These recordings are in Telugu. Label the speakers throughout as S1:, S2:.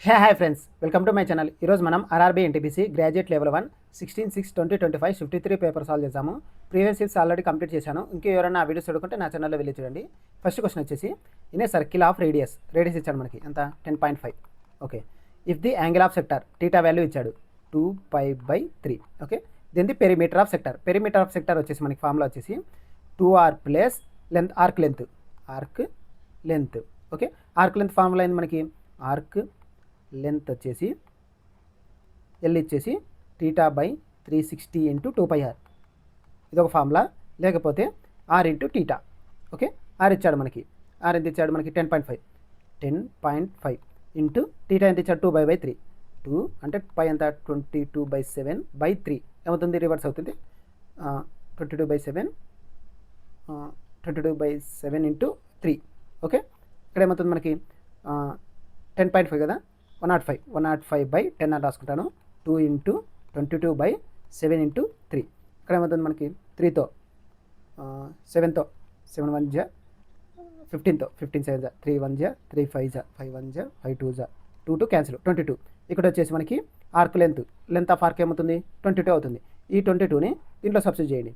S1: Hi friends, welcome to my channel. ఈరోజు మనం RRB NTPC graduate level 1 16/6/2025 53 paper solve చేసాము. ప్రీవియస్ ఇయర్స్ ఆల్రెడీ కంప్లీట్ చేశాను. ఇంకా ఎవరైనా ఆ వీడియోస్ చూడకుంటే నా ఛానల్లో వెళ్ళి చూడండి. ఫస్ట్ క్వశ్చన్ వచ్చేసి in a circle of radius ఇచ్చాడు మనకి ఎంత 10.5. Okay, if the angle of sector theta value ఇచ్చాడు 2π/3. Okay, then the perimeter of sector వచ్చేసి మనకి ఫార్ములా వచ్చేసి 2r plus length arc length. Okay, arc length formula అయింది మనకి. ఆర్క్ లెంత్ వచ్చేసి ఎల్ ఇచ్చేసి θ/360 × 2πr. ఇది ఒక ఫార్ములా. లేకపోతే R into theta. Okay, R ఇచ్చాడు మనకి. ఆర్ ఎంత ఇచ్చాడు మనకి 10.5 ఇంటూ టీటా ఎంత ఇచ్చాడు 2π/3. 2 అంటే పై ఎంత 22/7/3 ఏమవుతుంది, రివర్స్ అవుతుంది. 22/7 ఇంటూ 3. ఓకే, ఇక్కడ ఏమవుతుంది మనకి 10.5 కదా, 105/10 అని రాసుకుంటాను. 2 ఇంటూ 22/7 ఇంటూ 3. ఇక్కడ ఏమవుతుంది మనకి 3తో 7తో 7 1 జా 15తో 15 7 జా 3 1 జా 3 5 జా 5 1 జా 5 2 జా 2 2 క్యాన్సిల్ 22. ఇక్కడ వచ్చేసి మనకి ఆర్క్ లెంత్ ఆఫ్ ఆర్క్ ఏమవుతుంది 22 అవుతుంది. ఈ 22ని దీంట్లో సబ్స్టిట్యూట్ చేయండి.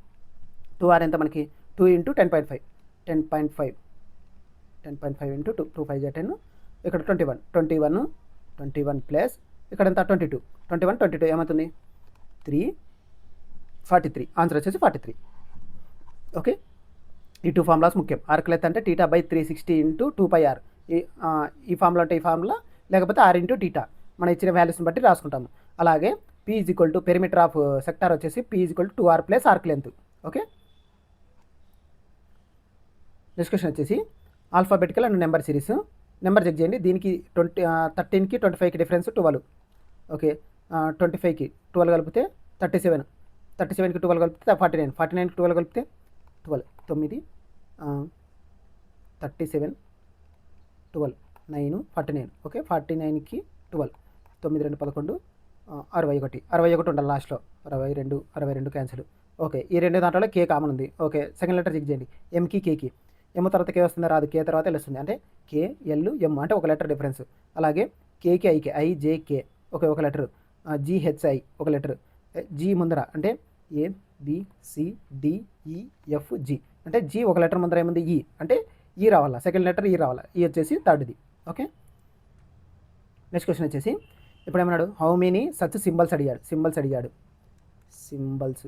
S1: 2r ఎంత మనకి 2 ఇంటూ 10.5 ఇంటూ 2 2 5 జా 10. ఇక్కడ 21 ప్లస్ ఇక్కడ ఎంత 22 ఏమవుతుంది 343. ఆన్సర్ వచ్చేసి 43. ఓకే, ఈ టూ ఫార్ములాస్ ముఖ్యం. ఆర్క్ లెంత్ అంటే θ/360 × 2πr. ఈ ఫార్ములా అంటే ఈ ఫార్ములా, లేకపోతే ఆర్ ఇంటూ టీటా మన ఇచ్చిన వాల్యూస్ని బట్టి రాసుకుంటాము. అలాగే P పెరిమీటర్ ఆఫ్ సెక్టార్ వచ్చేసి P 2r plus arc length. Okay, next question వచ్చేసి alphabetical and number series. Number check చేయండి. దీనికి 13కి 25కి డిఫరెన్స్ 12. ఓకే, 25కి 12 కలిపితే 37, 37కి 12 కలిపితే 49, 49కి 12 కలిపితే 12 9 37 12 9 49. ఓకే, 49కి 12 9 2 11 61 ఉండాలి లాస్ట్లో. 62 క్యాన్సిల్. ఓకే, ఈ రెండు దాంట్లో కే కామన్ ఉంది. ఓకే, సెకండ్ లెటర్ చెక్ చేయండి. ఎంకి కేకి ఎమ్ తర్వాత కే వస్తుంది, రాదు. కే తర్వాత ఎల్ వస్తుంది. అంటే కే ఎల్ ఎమ్ అంటే ఒక లెటర్ డిఫరెన్స్. అలాగే కేకి ఐకి ఐజేకే ఒక లెటర్. జిహెచ్ఐ ఒక లెటర్. జీ ముందర అంటే ఏ బి సి డి ఈ ఎఫ్ జి అంటే జీ ఒక లెటర్ ముందర ఏముంది ఈ అంటే ఈ రావాలా, సెకండ్ లెటర్ ఈ రావాలా. ఈ వచ్చేసి థర్డ్ది. ఓకే, నెక్స్ట్ క్వశ్చన్ వచ్చేసి ఇప్పుడు ఏమన్నాడు, హౌ మెనీ సచ్ సింబల్స్ అడిగాడు. సింబల్స్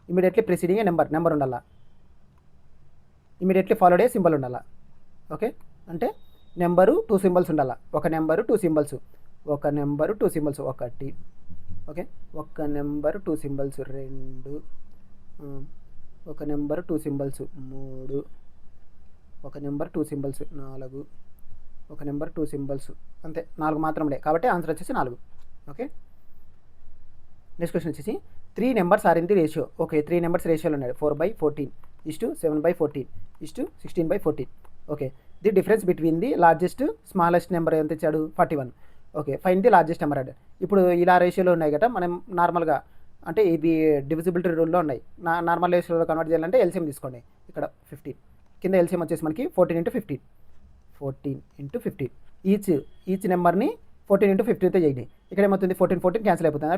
S1: ఇమీడియట్లీ ప్రిసీడింగ్ ఏ నెంబర్ ఉండాలా. ఇమీడియట్లీ ఫాలోడ్ ఏ సింబల్ ఉండాలా. ఓకే, అంటే నెంబరు 2 సింబల్స్ ఉండాలా. ఒక నెంబరు 2 సింబల్స్. 1. ఓకే, ఒక నెంబరు 2 సింబల్స్ 2. ఒక నెంబర్ 2 సింబల్స్ 3. ఒక నెంబర్ 2 సింబల్స్ 4. ఒక నెంబర్ 2 సింబల్స్ అంతే, 4 మాత్రమే. కాబట్టి ఆన్సర్ వచ్చేసి 4. ఓకే, నెక్స్ట్ క్వశ్చన్ వచ్చేసి 3 numbers are in the ratio. Okay, 3 numbers రేషియోలో ఉన్నాయి. 4/14 7/14 16/14. Okay, the difference between the largest smallest number ఎంత ఇచ్చాడు 41. Okay, find the largest number అంటే ఇప్పుడు ఇలా రేషియోలో ఉన్నాయి కదా. మనం నార్మల్గా అంటే ఇది డివిజిబిలిటీ రూల్లో ఉన్నాయి. నార్మల్ రేషియోలో కన్వర్ట్ చేయాలంటే ఎల్సిఎం తీసుకోండి. ఇక్కడ 15 కింద ఎల్సిఎం వచ్చేసి మనకి 14 × 15. ఈచ్ నెంబర్ని 14 × 15తో చేయండి. ఇక్కడ ఏమవుతుంది 14 క్యాన్సిల్ అయిపోతుంది.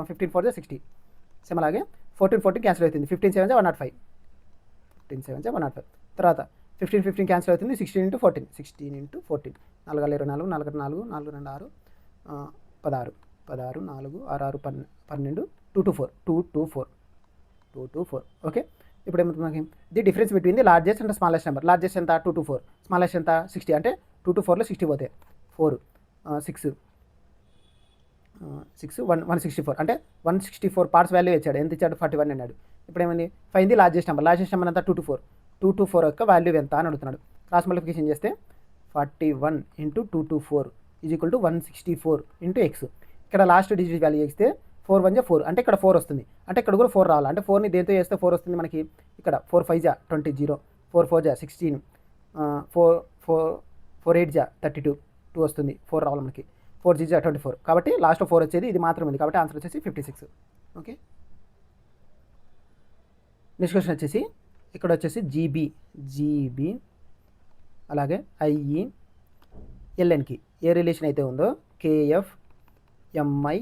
S1: 15 4 60. సేమ్ అలాగే 14 క్యాన్సిల్ అవుతుంది. 15 7 105. 15 7 105. తర్వాత 15 క్యాన్సిల్ అవుతుంది. 16 × 14 4 4 24 4 4 4 4 2 6 16 16 4 6 6 12 2 to 4. ఓకే, ఇప్పుడు ఏమవుతుంది మనకి the difference between the largest and smallest number. Largest ఎంత 2 to 4, స్మాలెస్ట్ ఎంత 60. అంటే 2 to 4లో 60 పోతే 4 6 164 అంటే 164 పార్ట్స్ వాల్యూ ఇచ్చాడు. ఎంత ఇచ్చాడు 41 అన్నాడు. ఇప్పుడు ఏమైంది ఫైండ్ ది లార్జెస్ట్ నెంబర్ అంతా 2 to 4 యొక్క వాల్యూ ఎంత అని అడుగుతున్నాడు. క్రాస్ మల్టిప్లికేషన్ చేస్తే 41 × 2 to 4 = 164 × x. ఇక్కడ లాస్ట్ డిజిట్ వాల్యూ చేస్తే 4 1 4 అంటే ఇక్కడ 4 వస్తుంది. అంటే ఇక్కడ కూడా 4 రావాలి. అంటే 4ని దేంతో చేస్తే 4 వస్తుంది మనకి. ఇక్కడ 4 5 20 4 4 16 4 8 32 2 వస్తుంది. 4 రావాలి మనకి. 4 G 24. కాబట్టి లాస్ట్ 4 వచ్చేది ఇది మాత్రం ఉంది. కాబట్టి ఆన్సర్ వచ్చేసి 56. ఓకే, నెక్స్ట్ క్వశ్చన్ వచ్చేసి ఇక్కడ వచ్చేసి జీబీ అలాగే ఐఈ ఎల్ఎన్కి ఏ రిలేషన్ అయితే ఉందో కేఎఫ్ ఎంఐ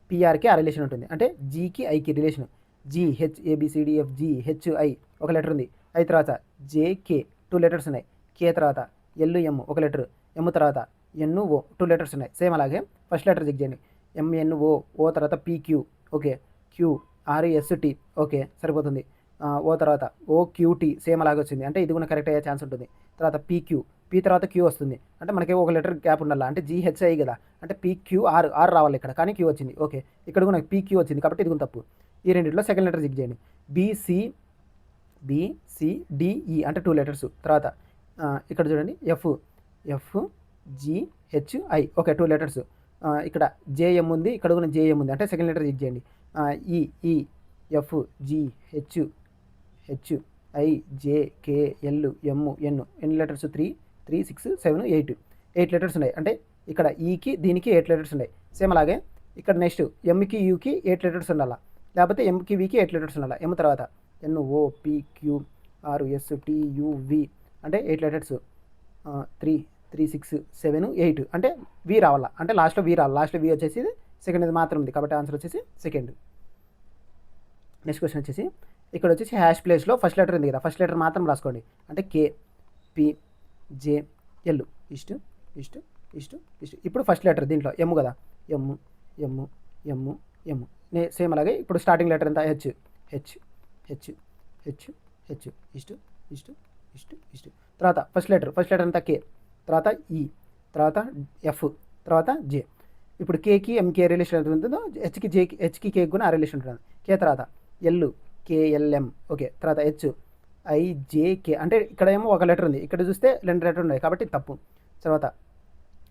S1: పిఆర్కి ఆ రిలేషన్ ఉంటుంది. అంటే జీకి ఐకి relation G H ABCDF G H I ఒక లెటర్ ఉంది. ఐ తర్వాత జేకే 2 లెటర్స్ ఉన్నాయి. కే తర్వాత ఎల్ఎం ఒక లెటర్, ఎం తర్వాత ఎన్ఓ 2 లెటర్స్ ఉన్నాయి. సేమ్ అలాగే ఫస్ట్ లెటర్ చెక్ చేయండి. ఎంఎన్ఓ ఓ తర్వాత PQ okay, Q RST okay సరిపోతుంది. ఓ తర్వాత ఓక్యూటీ సేమ్ అలాగే వచ్చింది. అంటే ఇది కూడా కరెక్ట్ అయ్యే ఛాన్స్ ఉంటుంది. తర్వాత పీక్యూ పీ తర్వాత క్యూ వస్తుంది. అంటే మనకి ఒక లెటర్ గ్యాప్ ఉండాలి. అంటే జీహెచ్ఐ కదా, అంటే పీక్యూఆర్ ఆర్ రావాలి ఇక్కడ, కానీ క్యూ వచ్చింది. ఓకే ఇక్కడ కూడా పీక్యూ వచ్చింది కాబట్టి ఇది కూడా తప్పు. ఈ రెండింటిలో సెకండ్ లెటర్ చెక్ చేయండి. బిసిడిఈ అంటే 2 లెటర్స్. తర్వాత ఇక్కడ చూడండి ఎఫ్ జిహెచ్ఐ ఓకే 2 లెటర్స్. ఇక్కడ జేఎం ఉంది, ఇక్కడ కూడా జేఎం ఉంది. అంటే సెకండ్ లెటర్ చెక్ చేయండి. E F G H I J K L N letters 3 6 7 8 letters ఉన్నాయి. అంటే ఇక్కడ ఈకి దీనికి 8 లెటర్స్ ఉన్నాయి. సేమ్ అలాగే ఇక్కడ నెక్స్ట్ ఎంకి యూకి 8 లెటర్స్ ఉండాలి, లేకపోతే ఎంకి వికి 8 లెటర్స్ ఉండాలి. ఎం తర్వాత ఎన్ఓపిక్యూఆర్ఎస్టియువి అంటే 8 లెటర్స్ 3 6 7 8 అంటే వి రావాలా, అంటే లాస్ట్లో వి రావాలి. లాస్ట్లో వి వచ్చేసి సెకండ్ ఇది మాత్రం ఉంది కాబట్టి ఆన్సర్ వచ్చేసి సెకండ్. నెక్స్ట్ క్వశ్చన్ వచ్చేసి ఇక్కడ వచ్చేసి హ్యాష్ ప్లేస్లో ఫస్ట్ లెటర్ ఉంది కదా, ఫస్ట్ లెటర్ మాత్రం రాసుకోండి. అంటే కే పి జే ఎల్ ఇష్టు ఇష్టు ఇష్టు ఇష్టు. ఇప్పుడు ఫస్ట్ లెటర్ దీంట్లో ఎమ్ కదా, ఎమ్ ఎమ్ ఎమ్ ఎమ్ సేమ్ అలాగే ఇప్పుడు స్టార్టింగ్ లెటర్ ఎంత H H H H H ఇష్టు ఇష్టు ఇష్టు ఇష్టు. తర్వాత ఫస్ట్ లెటర్ అంతా కే, తర్వాత ఈ, తర్వాత ఎఫ్, తర్వాత జే. ఇప్పుడు కేకి ఎంకే రిలేషన్ ఎంత ఉంటుందో హెచ్కి కేకి కూడా ఆ రిలేషన్ ఉంటుంది. కే తర్వాత ఎల్ కేఎల్ఎం ఓకే, తర్వాత హెచ్ ఐజేకే అంటే ఇక్కడ ఏమో ఒక లెటర్ ఉంది, ఇక్కడ చూస్తే 2 లెటర్ ఉన్నాయి కాబట్టి తప్పు. తర్వాత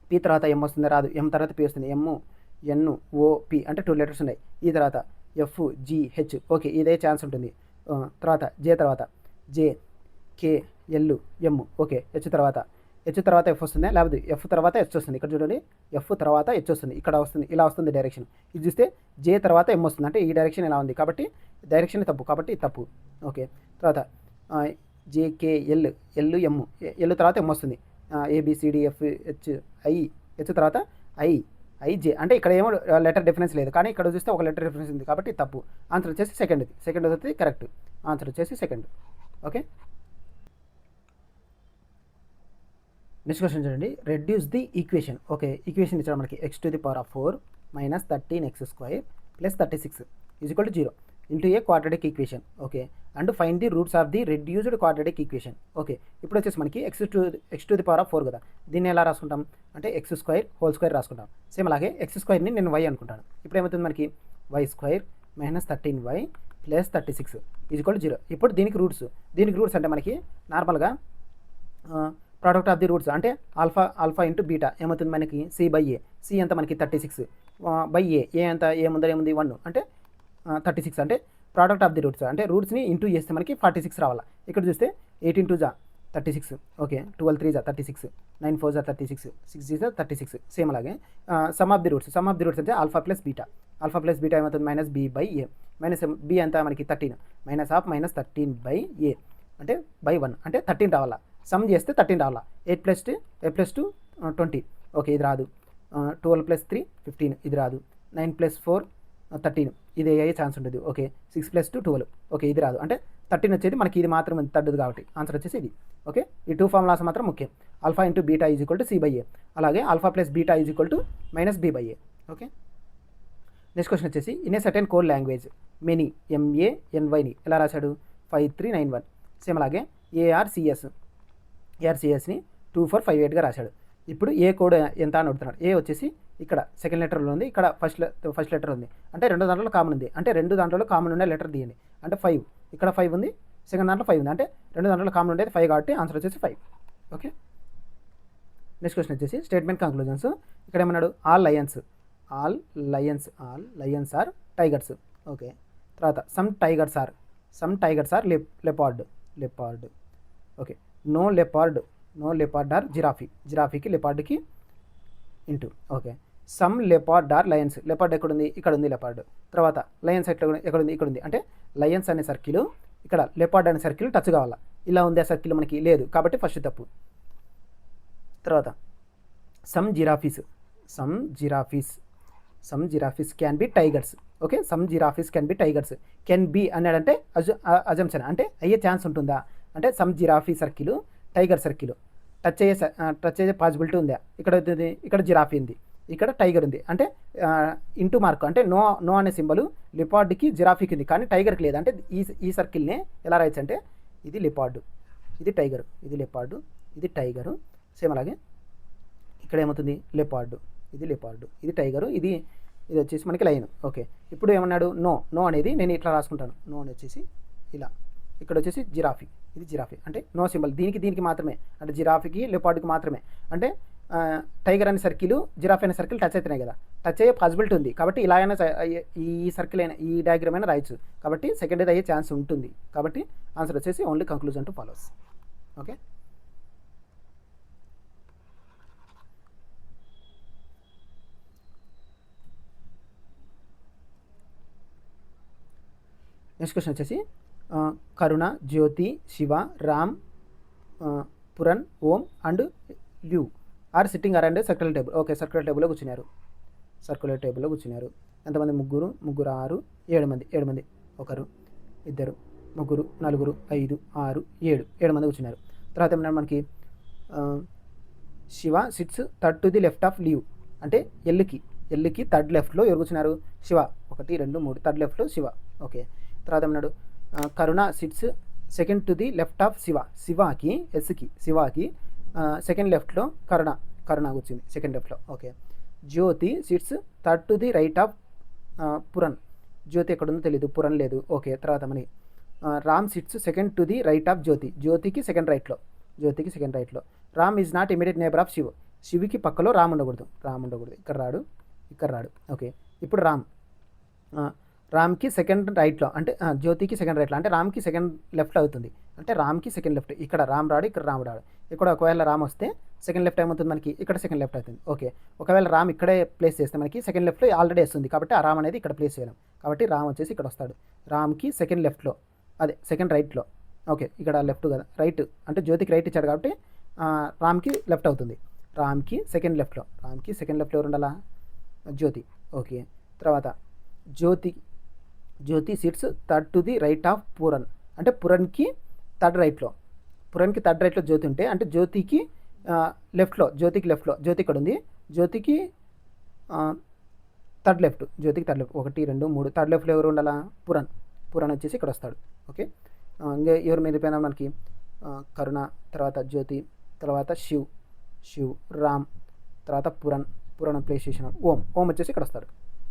S1: పి తర్వాత ఎం వస్తుంది రాదు, ఎం తర్వాత పి వస్తుంది. ఎమ్ ఎన్ ఓ పి అంటే 2 లెటర్స్ ఉన్నాయి. ఈ తర్వాత ఎఫ్ జి హెచ్ ఓకే ఇదే ఛాన్స్ ఉంటుంది. తర్వాత జే తర్వాత J K L M okay, H తర్వాత ఎఫ్ వస్తుంది, లేకపోతే ఎఫ్ తర్వాత హెచ్ వస్తుంది. ఇక్కడ చూడండి ఎఫ్ తర్వాత హెచ్ వస్తుంది, ఇక్కడ వస్తుంది, ఇలా వస్తుంది డైరెక్షన్. ఇది చూస్తే జే తర్వాత ఎం వస్తుంది, అంటే ఈ డైరెక్షన్ ఇలా ఉంది కాబట్టి డైరెక్షన్ తప్పు కాబట్టి తప్పు. ఓకే తర్వాత జేకేఎల్ ఎల్ తర్వాత ఎం వస్తుంది. ఏబిసిడిఎఫ్ హెచ్ తర్వాత ఐజే అంటే ఇక్కడ ఏమో లెటర్ డిఫరెన్స్ లేదు, కానీ ఇక్కడ చూస్తే ఒక లెటర్ డిఫరెన్స్ ఉంది కాబట్టి తప్పు. ఆన్సర్ వచ్చేసి సెకండ్ వచ్చేసి కరెక్ట్. ఆన్సర్ వచ్చేసి సెకండ్. ఓకే నెక్స్ట్ క్వశ్చన్ చూడండి. Reduce the equation. Okay equation ఇచ్చాడు మనకి x⁴ - 13x² + 36 = 0 into a quadratic equation. Okay and find the roots of the reduced quadratic equation. Okay ఇప్పుడు వచ్చేసి మనకి x⁴ కదా, దీన్ని ఎలా రాసుకుంటాం అంటే x² రాసుకుంటాం. సేమ్ అలాగే x²ని నేను y అనుకుంటాను. ఇప్పుడు ఏమవుతుంది మనకి y² - 13y + 36 = 0. ఇప్పుడు దీనికి రూట్స్ అంటే మనకి నార్మల్గా ప్రోడక్ట్ ఆఫ్ ది రూట్స్ అంటే ఆల్ఫా ఇంటూ బీటా ఏమవుతుంది మనకి c/a. సి అంతా మనకి 36 బై ఏ అంత ఏముంది 1 అంటే 36 అంటే ప్రోడక్ట్ ఆఫ్ ది రూట్స్ అంటే రూట్స్ని ఇంటూ చేస్తే మనకి 46 రావాలి. ఇక్కడ చూస్తే 18 2 36 ఓకే, 12 3 36, 9 4 36, 6 36. సేమ్ అలాగే సమ్ ఆఫ్ ది రూట్స్ అంటే ఆల్ఫా ప్లస్ బీటా ఏమవుతుంది -b/a మైనస్ బి అంతా మనకి 13 -13/a అంటే /1 అంటే 13 రావాలా. సమ్ చేస్తే 13 రావాలా. 8 + 2 20 ఓకే ఇది రాదు. 12 + 3 15 ఇది రాదు. 9 + 4 13 ఇది అయ్యే ఛాన్స్ ఉంటుంది. ఓకే 6 + 2 12 ఓకే ఇది రాదు. అంటే 13 వచ్చేది మనకి ఇది మాత్రం తడ్డదు కాబట్టి ఆన్సర్ వచ్చేసి ఇది. ఓకే ఈ 2 ఫార్ములాస్ మాత్రం ముఖ్యం. ఆల్ఫా ఇంటూ బీటా c/a అలాగే alpha plus beta -b/a. Okay next question వచ్చేసి in a certain code language many MANYని ఎలా రాశాడు 5391. సేమ్ అలాగే ARCSని 2458గా రాశాడు. ఇప్పుడు ఏ కోడ్ ఎంత అని అడుగుతున్నాడు. ఏ వచ్చేసి ఇక్కడ సెకండ్ లెటర్లో ఉంది, ఇక్కడ ఫస్ట్ లెటర్ ఉంది. అంటే 2 దాంట్లో కామన్ ఉంది, అంటే 2 దాంట్లో కామన్ ఉండే లెటర్ తీయండి. అంటే 5 ఇక్కడ 5 ఉంది, సెకండ్ దాంట్లో 5 ఉంది, అంటే 2 దాంట్లో కామన్ ఉండేది 5 కాబట్టి ఆన్సర్ వచ్చేసి 5. ఓకే నెక్స్ట్ క్వశ్చన్ వచ్చేసి స్టేట్మెంట్ కంక్లూజన్స్. ఇక్కడ ఏమన్నాడు all lions are tigers. Okay తర్వాత some tigers are leopard. Okay no leopard are జిరాఫీకి లెపార్డ్కి into. Okay some leopard are lions. Leopard ఎక్కడుంది, ఇక్కడ ఉంది లెపార్డ్. తర్వాత లయన్స్ ఎక్కడుంది, ఇక్కడ ఉంది. అంటే లయన్స్ అనే సర్కిల్ ఇక్కడ లెపార్డ్ అనే సర్కిల్ టచ్ కావాలా. ఇలా ఉంది ఆ సర్కిల్ మనకి లేదు కాబట్టి ఫస్ట్ తప్పు. తర్వాత some giraffes some giraffes some giraffes can be tigers. Okay, some giraffes can be tigers. Can be అన్నాడంటే అజంప్షన్, అంటే అయ్యే ఛాన్స్ ఉంటుందా అంటే some giraffe circle tiger circle touch అయ్యే పాసిబిలిటీ ఉందా. ఇక్కడ ఇక్కడ జిరాఫీ ఉంది, ఇక్కడ టైగర్ ఉంది, అంటే ఇంటూ మార్క్ అంటే నో నో అనే సింబల్ లిపార్డ్కి జిరాఫీకి ఉంది కానీ టైగర్కి లేదు. అంటే ఈ సర్కిల్నే ఎలా రాయొచ్చు అంటే ఇది లిపార్డు, ఇది టైగర్, ఇది లిపార్డు, ఇది టైగరు. సేమ్ అలాగే ఇక్కడ ఏమవుతుంది లెపార్డు, ఇది లెపార్డు, ఇది టైగరు, ఇది వచ్చేసి మనకి లైన్. ఓకే, ఇప్పుడు ఏమన్నాడు నో నో అనేది నేను ఇట్లా రాసుకుంటాను. నో అని వచ్చేసి ఇలా, ఇక్కడ వచ్చేసి జిరాఫీ, ఇది జిరాఫీ అంటే నో సింబల్ దీనికి మాత్రమే, అంటే జిరాఫీకి లెపార్డ్కి మాత్రమే. అంటే టైగర్ అనే సర్కిల్ జిరాఫీ అనే సర్కిల్ టచ్ అవుతున్నాయి కదా, టచ్ అయ్యే పాసిబిలిటీ ఉంది కాబట్టి ఇలా అయినా ఈ సర్కిల్ అయినా ఈ డయాగ్రామ్ అయినా రాయొచ్చు కాబట్టి సెకండ్ అయ్యే ఛాన్స్ ఉంటుంది. కాబట్టి ఆన్సర్ వచ్చేసి only conclusion two follows. Okay, next question వచ్చేసి Karuna, Jyoti, Shiva, Ram, Puran, Om and Lu are sitting around circular table. Okay, circular టేబుల్లో కూర్చున్నారు, సర్క్యులర్ టేబుల్లో కూర్చున్నారు. ఎంతమంది? ముగ్గురు, 6, 7 మంది, 7 మంది, 1, 2, 3, 4, 5, 6, 7 మంది కూర్చున్నారు. తర్వాత ఏమన్నా మనకి Shiva sits third to the left of leave, అంటే ఎల్లుకి థర్డ్ లెఫ్ట్లో ఎవరు కూర్చున్నారు? శివ. 1, 2, 3 థర్డ్ లెఫ్ట్లో శివ. ఓకే, తర్వాత ఏమన్నాడు Karuna sits second to the left of శివాకి శివాకి సెకండ్ లెఫ్ట్లో కరుణ కూర్చుంది సెకండ్ లెఫ్ట్లో. Okay, Jyoti sits third to the right of Puran, Jyoti ఎక్కడుందో తెలీదు, పురన్ లేదు. ఓకే, తర్వాత మనకి Ram sits second to the right of జ్యోతికి సెకండ్ రైట్లో. Ram is not immediate neighbour of శివుకి పక్కలో రామ్ ఉండకూడదు, ఇక్కడ రాడు. ఓకే, ఇప్పుడు రామ్కి సెకండ్ రైట్లో, అంటే జ్యోతికి సెకండ్ రైట్లో, అంటే రామ్కి సెకండ్ లెఫ్ట్లో అవుతుంది. అంటే రామ్కి సెకండ్ లెఫ్ట్, ఇక్కడ రామ్ రాడు, ఇక్కడ రామ్ రాడు. ఇక్కడ ఒకవేళ రామ్ వస్తే సెకండ్ లెఫ్ట్ ఏమవుతుంది మనకి? ఇక్కడ సెకండ్ లెఫ్ట్ అవుతుంది. ఓకే, ఒకవేళ రామ్ ఇక్కడే ప్లేస్ చేస్తే మనకి సెకండ్ లెఫ్ట్లో ఆల్రెడీ వస్తుంది కాబట్టి ఆ రామ్ అనేది ఇక్కడ ప్లేస్ చేయలేం. కాబట్టి రామ్ వచ్చేసి ఇక్కడ వస్తాడు, రామ్కి సెకండ్ లెఫ్ట్లో, అదే సెకండ్ రైట్లో. ఓకే, ఇక్కడ లెఫ్ట్ కదా, రైట్ అంటే జ్యోతికి రైట్ ఇచ్చాడు కాబట్టి రామ్కి లెఫ్ట్ అవుతుంది. రామ్కి సెకండ్ లెఫ్ట్లో ఎవరు ఉండాలా? జ్యోతి. ఓకే, తర్వాత Jyoti sits third to the right of Puran, అంటే పురన్కి థర్డ్ రైట్లో జ్యోతి ఉంటే, అంటే జ్యోతికి లెఫ్ట్లో జ్యోతి ఇక్కడ ఉంది, జ్యోతికి థర్డ్ లెఫ్ట్ 1, 2, 3 థర్డ్ లెఫ్ట్లో ఎవరు ఉండాలా? పురన్ వచ్చేసి ఇక్కడ వస్తాడు. ఓకే, ఇంకా ఎవరు మీరిపోయినా మనకి కరుణ, తర్వాత జ్యోతి, తర్వాత శివ్, రామ్, తర్వాత పురన్ ప్లేస్ చేసిన ఓం వచ్చేసి ఇక్కడ వస్తాడు.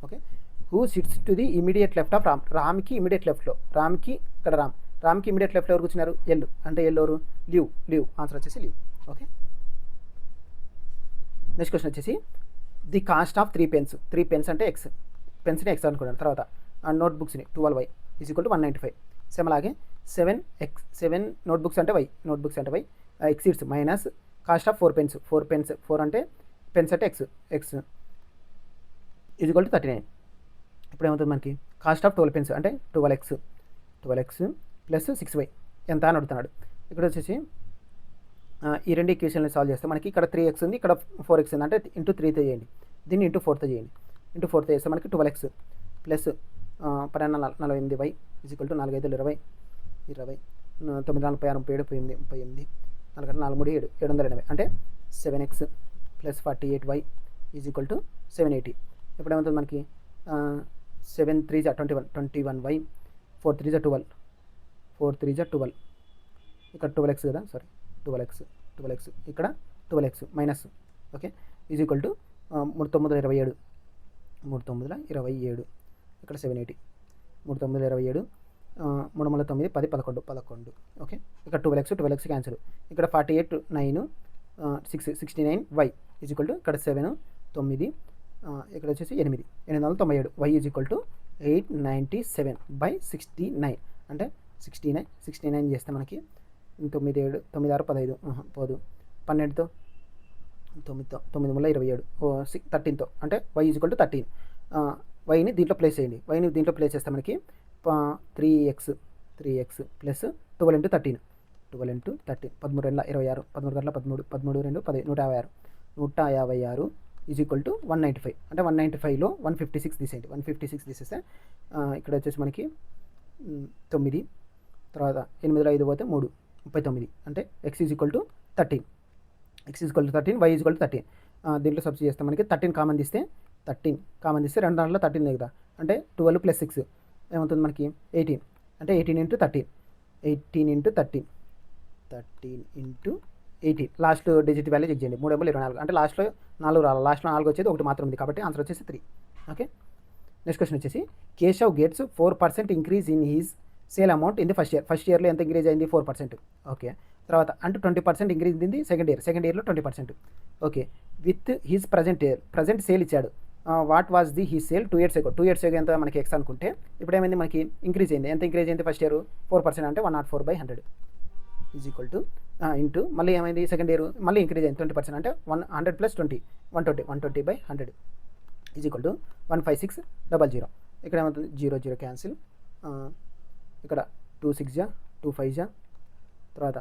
S1: Okay, who sits to the immediate left of రామ్కి ఇమీడియట్ లెఫ్ట్లో, రామ్కి ఇమీడియట్ లెఫ్ట్లో ఎవరు కూర్చున్నారు? అంటే ఎవరు? లీవ్. ఆన్సర్ వచ్చేసి లీవ్. ఓకే, నెక్స్ట్ క్వశ్చన్ వచ్చేసి ది కాస్ట్ ఆఫ్ 3 పెన్స్ అంటే ఎక్స్, పెన్స్ని ఎక్స్ అనుకున్నాను. తర్వాత నోట్బుక్స్ని 12y is equal to 195. Same అలాగే 7 నోట్బుక్స్ అంటే y exceeds minus cost of 4 pens, 4 అంటే పెన్స్ అంటే ఎక్స్ ఈజ్ ఈక్వల్ టు 39. ఇప్పుడు ఏమవుతుంది మనకి? కాస్ట్ ఆఫ్ 12 పెన్స్ అంటే 12x ప్లస్ 6y ఎంత అని అడుగుతున్నాడు. ఇక్కడ వచ్చేసి ఈ రెండు ఈక్వేషన్లు సాల్వ్ చేస్తే మనకి ఇక్కడ 3x ఉంది, ఇక్కడ 4x ఉంది, అంటే ఇంటూ 3తో చేయండి, దీన్ని ఇంటూ 4తో చేయండి. ఇంటూ 4తో చేస్తే మనకి 12x plus 48y is equal to 4 5 20 9 4 36 37 38 4 4 3 7 780, అంటే 7x plus 48y is equal to 780. ఇప్పుడు ఏమవుతుంది మనకి 7 3 21y 4 3 12 ఇక్కడ 12x కదా, సారీ 12x ఇక్కడ 12x minus. Okay, is equal to 3 9 27 ఇక్కడ 780 3 9 27 3 9 10 11. ఓకే, ఇక్కడ 12x క్యాన్సిల్, ఇక్కడ 48 9 69y ఈజ్ ఈక్వల్ టు ఇక్కడ 7 9 ఇక్కడ వచ్చేసి 897 y ఈజ్ ఈక్వల్ టు 897/69, అంటే 69 చేస్తే మనకి 9 7 9 6 15 పోదు, 12తో 9 3 27 13తో, అంటే y ఈజ్ ఈక్వల్ టు 13. వైని దీంట్లో ప్లేస్ చేయండి, చేస్తే మనకి 3x plus 12 × 13 13 2 26 13 2 13 156 156 is equal to 195. అంటే 195లో 156 తీసేయండి. 156 తీసేస్తే ఇక్కడ వచ్చేసి మనకి 9, తర్వాత 8లో 5 పోతే 3, 39. అంటే x is equal to 13. x is equal to 13, y is equal to 13. దీంట్లో సబ్స్టిట్యూట్ చేస్తే మనకి 13 కామన్ తీస్తే 2 దాంట్లో 13 కదా, అంటే 12 + 6 ఏమవుతుంది మనకి 18. అంటే 18 × 13, 18 × 13, 13 × 18. లాస్ట్ డిజిట్ వాల్యూ చెక్ చేయండి. 3 24. అంటే లాస్ట్లో 4 రావాలి. లాస్ట్లో 4 వచ్చేది, 1 మాత్రం ఉంది. కాబట్టి ఆన్సర్ వచ్చేసి 3. ఓకే. నెక్స్ట్ క్వశ్చన్ వచ్చేసి Keshav gets 4% increase in he's sale amount in the first ఇయర్లో ఎంత ఇంక్రీజ్ అయింది? 4%. ఓకే. తర్వాత అంటే 20% ఇంక్రీజ్ ఇన్ ది సెకండ్ ఇయర్లో 20%. Okay. With his present sale ఇచ్చాడు. What was the he sale 2 years ago? 2 years ago ఎంత మనకి ఎక్స్ అనుకుంటే ఇప్పుడు ఏమైంది మనకి ఇంక్రీజ్ అయింది. ఎంత ఇంక్రీజ్ అయింది ఫస్ట్ ఇయర్? 4%. అంటే 104/100 ఈజ్ ఈక్వల్ టు ఇంటూ మళ్ళీ ఏమైంది సెకండ్ ఇయర్ మళ్ళీ ఇంక్రీజ్ అయింది 20%. అంటే 100 + 20 120/100 ఈజ్ ఈక్వల్ టు 15600. ఇక్కడ ఏమవుతుంది? 0 క్యాన్సిల్. ఇక్కడ 2 6 2 5 తర్వాత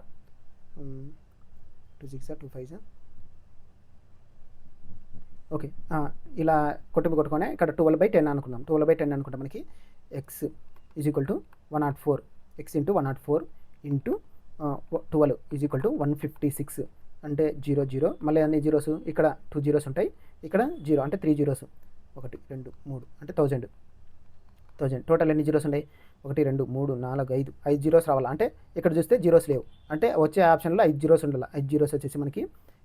S1: 2 6 2 5. ఓకే. ఇలా కొట్టుకొని ఇక్కడ 12/10 అనుకున్నాం. 12/10 అనుకుంటే మనకి X is equal to 104. X into 104 into 12 is equal to 156. అంటే 0 మళ్ళీ అన్ని జీరోస్, ఇక్కడ 2 zeros ఉంటాయి, ఇక్కడ 0 అంటే 3 zeros. 1 2 3 అంటే 1000. టోటల్ ఎన్ని జీరోస్ ఉన్నాయి? 1 2 3 4 5 జీరోస్ రావాలి. అంటే ఇక్కడ చూస్తే జీరోస్ లేవు. అంటే వచ్చే ఆప్షన్లో 5 జీరోస్ ఉండాలి. 5 జీరోస్ వచ్చేసి మనకి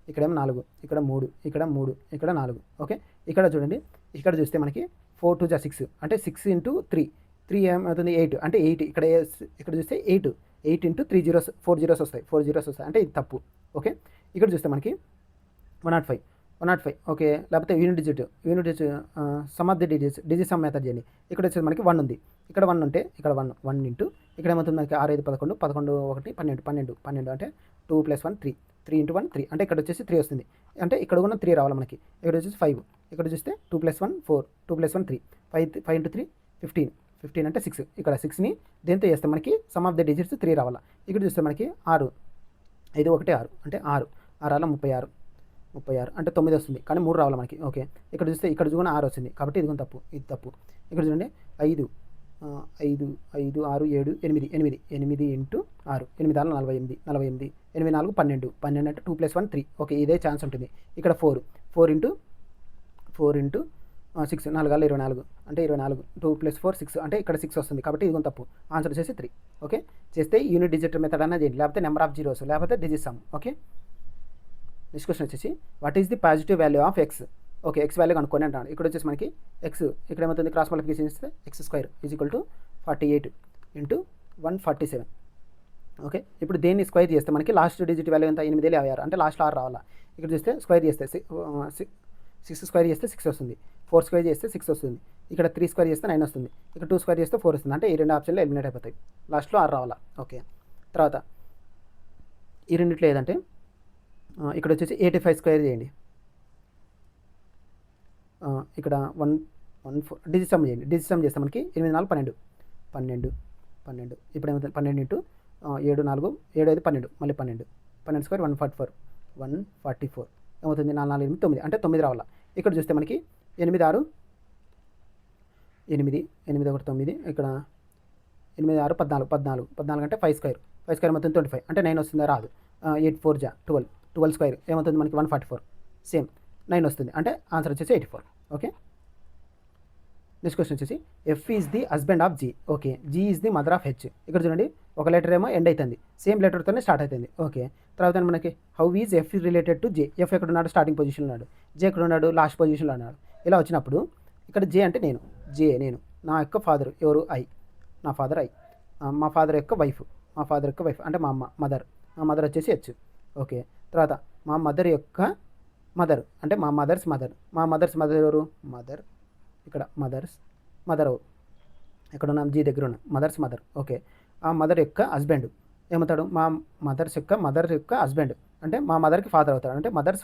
S1: ఇక్కడేమో 4, ఇక్కడ 3, ఇక్కడ 3, ఇక్కడ 4. ఓకే. ఇక్కడ చూడండి, ఇక్కడ చూస్తే మనకి 4 2 6. అంటే 6 × 3 ఏమవుతుంది? 8. అంటే 8 ఇక్కడ చూస్తే 8 × 3 zeros 4 zeros వస్తాయి. 4 zeros వస్తాయి. అంటే ఇది తప్పు. ఓకే. ఇక్కడ చూస్తే మనకి 105. ఓకే. లేకపోతే unit digit sum of the digit sum method చేయండి. ఇక్కడ వచ్చేసి మనకి 1 ఉంది. ఇక్కడ 1 ఉంటే ఇక్కడ 1 ఇంటూ ఇక్కడ ఏమవుతుంది మనకి 6 5 11 11 1 12 అంటే 2 + 1 3 3 × 1 3. అంటే ఇక్కడ వచ్చేసి 3 వస్తుంది. అంటే ఇక్కడ కూడా 3 రావాలి మనకి. ఇక్కడ వచ్చేసి 5. ఇక్కడ చూస్తే 2 + 1 4 2 + 1 3 5 5 × 3 15 అంటే 6. ఇక్కడ 6ని దేంతో చేస్తే మనకి సమ్ ఆఫ్ ది డిజిట్స్ 3 రావాలా. ఇక్కడ చూస్తే మనకి 6 5 1 6 అంటే 6 6 36 అంటే 9 వస్తుంది. కానీ 3 రావాలి మనకి. ఓకే. ఇక్కడ చూస్తే ఇక్కడ చూడండి 6 వచ్చింది. కాబట్టి ఇది తప్పు. ఇక్కడ చూడండి 5 5 5 6 7 8 8 ఇంటూ 6 8 6 48 8 4 12 అంటే 2 + 1 3. ఓకే. ఇదే ఛాన్స్ ఉంటుంది. ఇక్కడ 4 ఇంటూ 6 4 24 అంటే 24 2 + 4 6 అంటే ఇక్కడ 6 వస్తుంది. కాబట్టి ఇది తప్పు. ఆన్సర్ వచ్చేసి 3. ఓకే. చేస్తే యూనిట్ డిజిట్ మెథడ్ అన్నది చేయండి, లేకపోతే నెంబర్ ఆఫ్ జీరోస్, లేకపోతే digit sum. Okay. Next question వచ్చేసి what is the positive value of X? Okay. X value కనుక్కొని అంటాను. ఇక్కడ వచ్చేసి మనకి ఎక్స్ ఇక్కడ ఏమవుతుంది? క్రాస్ మల్టిప్లికేషన్ చేస్తే x² is equal to 48 into 147. Okay. ఇప్పుడు దేన్ని స్క్వేర్ చేస్తే మనకి లాస్ట్ డిజిట్ వాల్యూ ఎంత? 856. అంటే లాస్ట్లో 6 రావాలా. ఇక్కడ చూస్తే స్క్వేర్ చేస్తే 6 స్క్వేర్ చేస్తే 6 వస్తుంది. 4 స్క్వేర్ చేస్తే 6 వస్తుంది. ఇక్కడ 3 స్క్వేర్ చేస్తే 9 వస్తుంది. ఇక్కడ 2 స్క్వేర్ చేస్తే 4 వస్తుంది. అంటే ఈ రెండు ఆప్షన్లో ఎలిమినేట్ అయిపోతాయి. లాస్ట్లో 6 రావాలా. ఓకే. తర్వాత ఈ రెండిట్లో ఏదంటే ఇక్కడ వచ్చేసి 85 స్క్వేర్ చేయండి. ఇక్కడ 114 డిజిట్ సమ్ చేయండి. డిజిట్ సమ్ చేస్తే మనకి 8 4 12 ఇప్పుడు ఏమవుతుంది? 12 ఇంటూ 7 4 7 5 12 మళ్ళీ 12 స్క్వేర్ 144 ఏమవుతుంది? 4 4 8 9 అంటే 9 రావాలా. ఇక్కడ చూస్తే మనకి 8 6 8 8 1 9 ఇక్కడ 8 6 14 అంటే 5 స్క్వేర్ మొత్తం 25 అంటే 9 వస్తుందా? రాదు. 8 4 12 స్క్వేర్ ఏమవుతుంది మనకి? 144 సేమ్ 9 వస్తుంది. అంటే ఆన్సర్ వచ్చేసి 84. ఓకే. నెక్స్ట్ క్వశ్చన్ వచ్చేసి F is the husband of G. Okay. G is the mother of H. ఇక్కడ చూడండి ఒక లెటర్ ఏమో ఎండ్ అవుతుంది, సేమ్ లెటర్తోనే స్టార్ట్ అవుతుంది. ఓకే. తర్వాత మనకి how is F related to J? F ఎక్కడ ఉన్నాడు? స్టార్టింగ్ పొజిషన్లో ఉన్నాడు. జే ఎక్కడ ఉన్నాడు? లాస్ట్ పొజిషన్లో ఉన్నాడు. ఇలా వచ్చినప్పుడు ఇక్కడ జే అంటే నేను, నా యొక్క ఫాదర్ ఎవరు? నా ఫాదర్ మా ఫాదర్ యొక్క వైఫ్ అంటే మా అమ్మ మదర్. మా మదర్ వచ్చేసి హెచ్. ఓకే. తర్వాత మా మదర్ యొక్క మదర్ అంటే మా మదర్స్ మదర్ ఎవరు? ఇక్కడ మదర్ ఎక్కడ ఉన్నాం? జీ దగ్గర ఉన్నాం. మదర్. ఓకే. ఆ మదర్ యొక్క హస్బెండ్ ఏమవుతాడు? మా మదర్ యొక్క హస్బెండ్ అంటే మా మదర్కి ఫాదర్ అవుతాడు. అంటే మదర్స్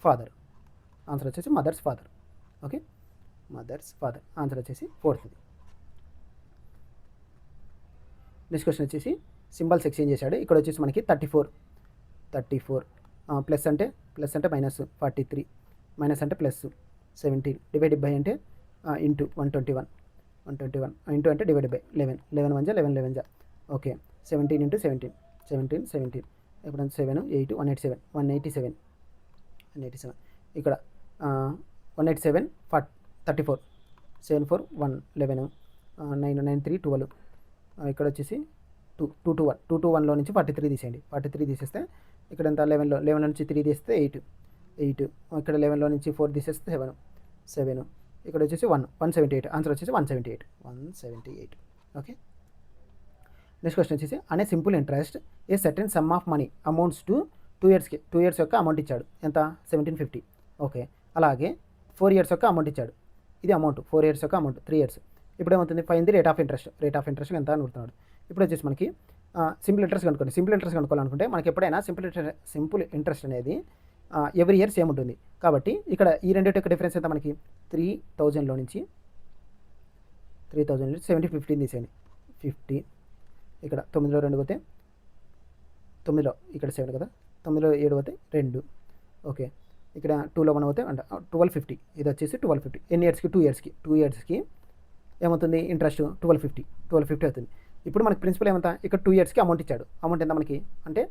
S1: ఫాదర్. ఆన్సర్ వచ్చేసి mother's father. Okay. Mother's father answer వచ్చేసి 4th. నెక్స్ట్ క్వశ్చన్ వచ్చేసి సింబల్స్ ఎక్స్చేంజ్ చేశాడు. ఇక్కడ వచ్చేసి మనకి 34 ప్లస్ అంటే మైనస్ 43, మైనస్ అంటే ప్లస్ 17, డివైడెడ్ బై అంటే ఇంటూ 121 ఇంటూ అంటే డివైడెడ్ బై 11, 11 1 11 11 ఓకే 17 ఇంటూ 17 ఇప్పుడు 7 8 187 ఇక్కడ 187 34, 7 4 1 11 9 9 3 12 ఇక్కడ వచ్చేసి 221లో నుంచి 43 తీసేయండి. 43 తీసేస్తే ఇక్కడ ఎంత 11లో నుంచి 3 తీస్తే 8 ఇక్కడ 11లో నుంచి 4 తీసేస్తే 7 ఇక్కడ వచ్చేసి 178. ఆన్సర్ వచ్చేసి 178. ఓకే. నెక్స్ట్ క్వశ్చన్ వచ్చేసి అనే simple interest a certain some of money amounts to 2 years యొక్క అమౌంట్ ఇచ్చాడు. ఎంత 1750. ఓకే. అలాగే 4 ఇయర్స్ యొక్క అమౌంట్ ఇచ్చాడు. ఇది అమౌంట్ 4 ఇయర్స్ యొక్క అమౌంట్ 3 ఇయర్స్. ఇప్పుడు ఏమవుతుంది fine the rate of interest ఎంత అని అడుగుతున్నాడు. ఇప్పుడు వచ్చేసి మనకి సింపుల్ ఇంట్రెస్ట్ కనుక్కోండి. సింపుల్ ఇంట్రెస్ట్ కనుక్కోవాలనుకుంటే మనకి ఎప్పుడైనా సింపుల్ ఇంట్రెస్ట్ అనేది ఎవ్రీ ఇయర్ సేమ్ ఉంటుంది. కాబట్టి ఇక్కడ ఈ రెండింటి యొక్క డిఫరెన్స్ ఎంత మనకి 3000లో నుంచి 1715 తీసేయండి. 50 ఇక్కడ 9లో 2 పోతే 9లో ఇక్కడ 7 కదా, 9లో 7 పోతే 2. ఓకే. ఇక్కడ 2లో 1 పోతే అంటే 1250. ఇది వచ్చేసి 1250 ఎన్ని ఇయర్స్కి 2 ఇయర్స్కి ఏమవుతుంది ఇంట్రెస్ట్ 1250 అవుతుంది. ఇప్పుడు మనకి ప్రిన్సిపల్ ఏమంతా ఇక్కడ 2 ఇయర్స్కి అమౌంట్ ఇచ్చాడు. అమౌంట్ ఎంత మనకి అంటే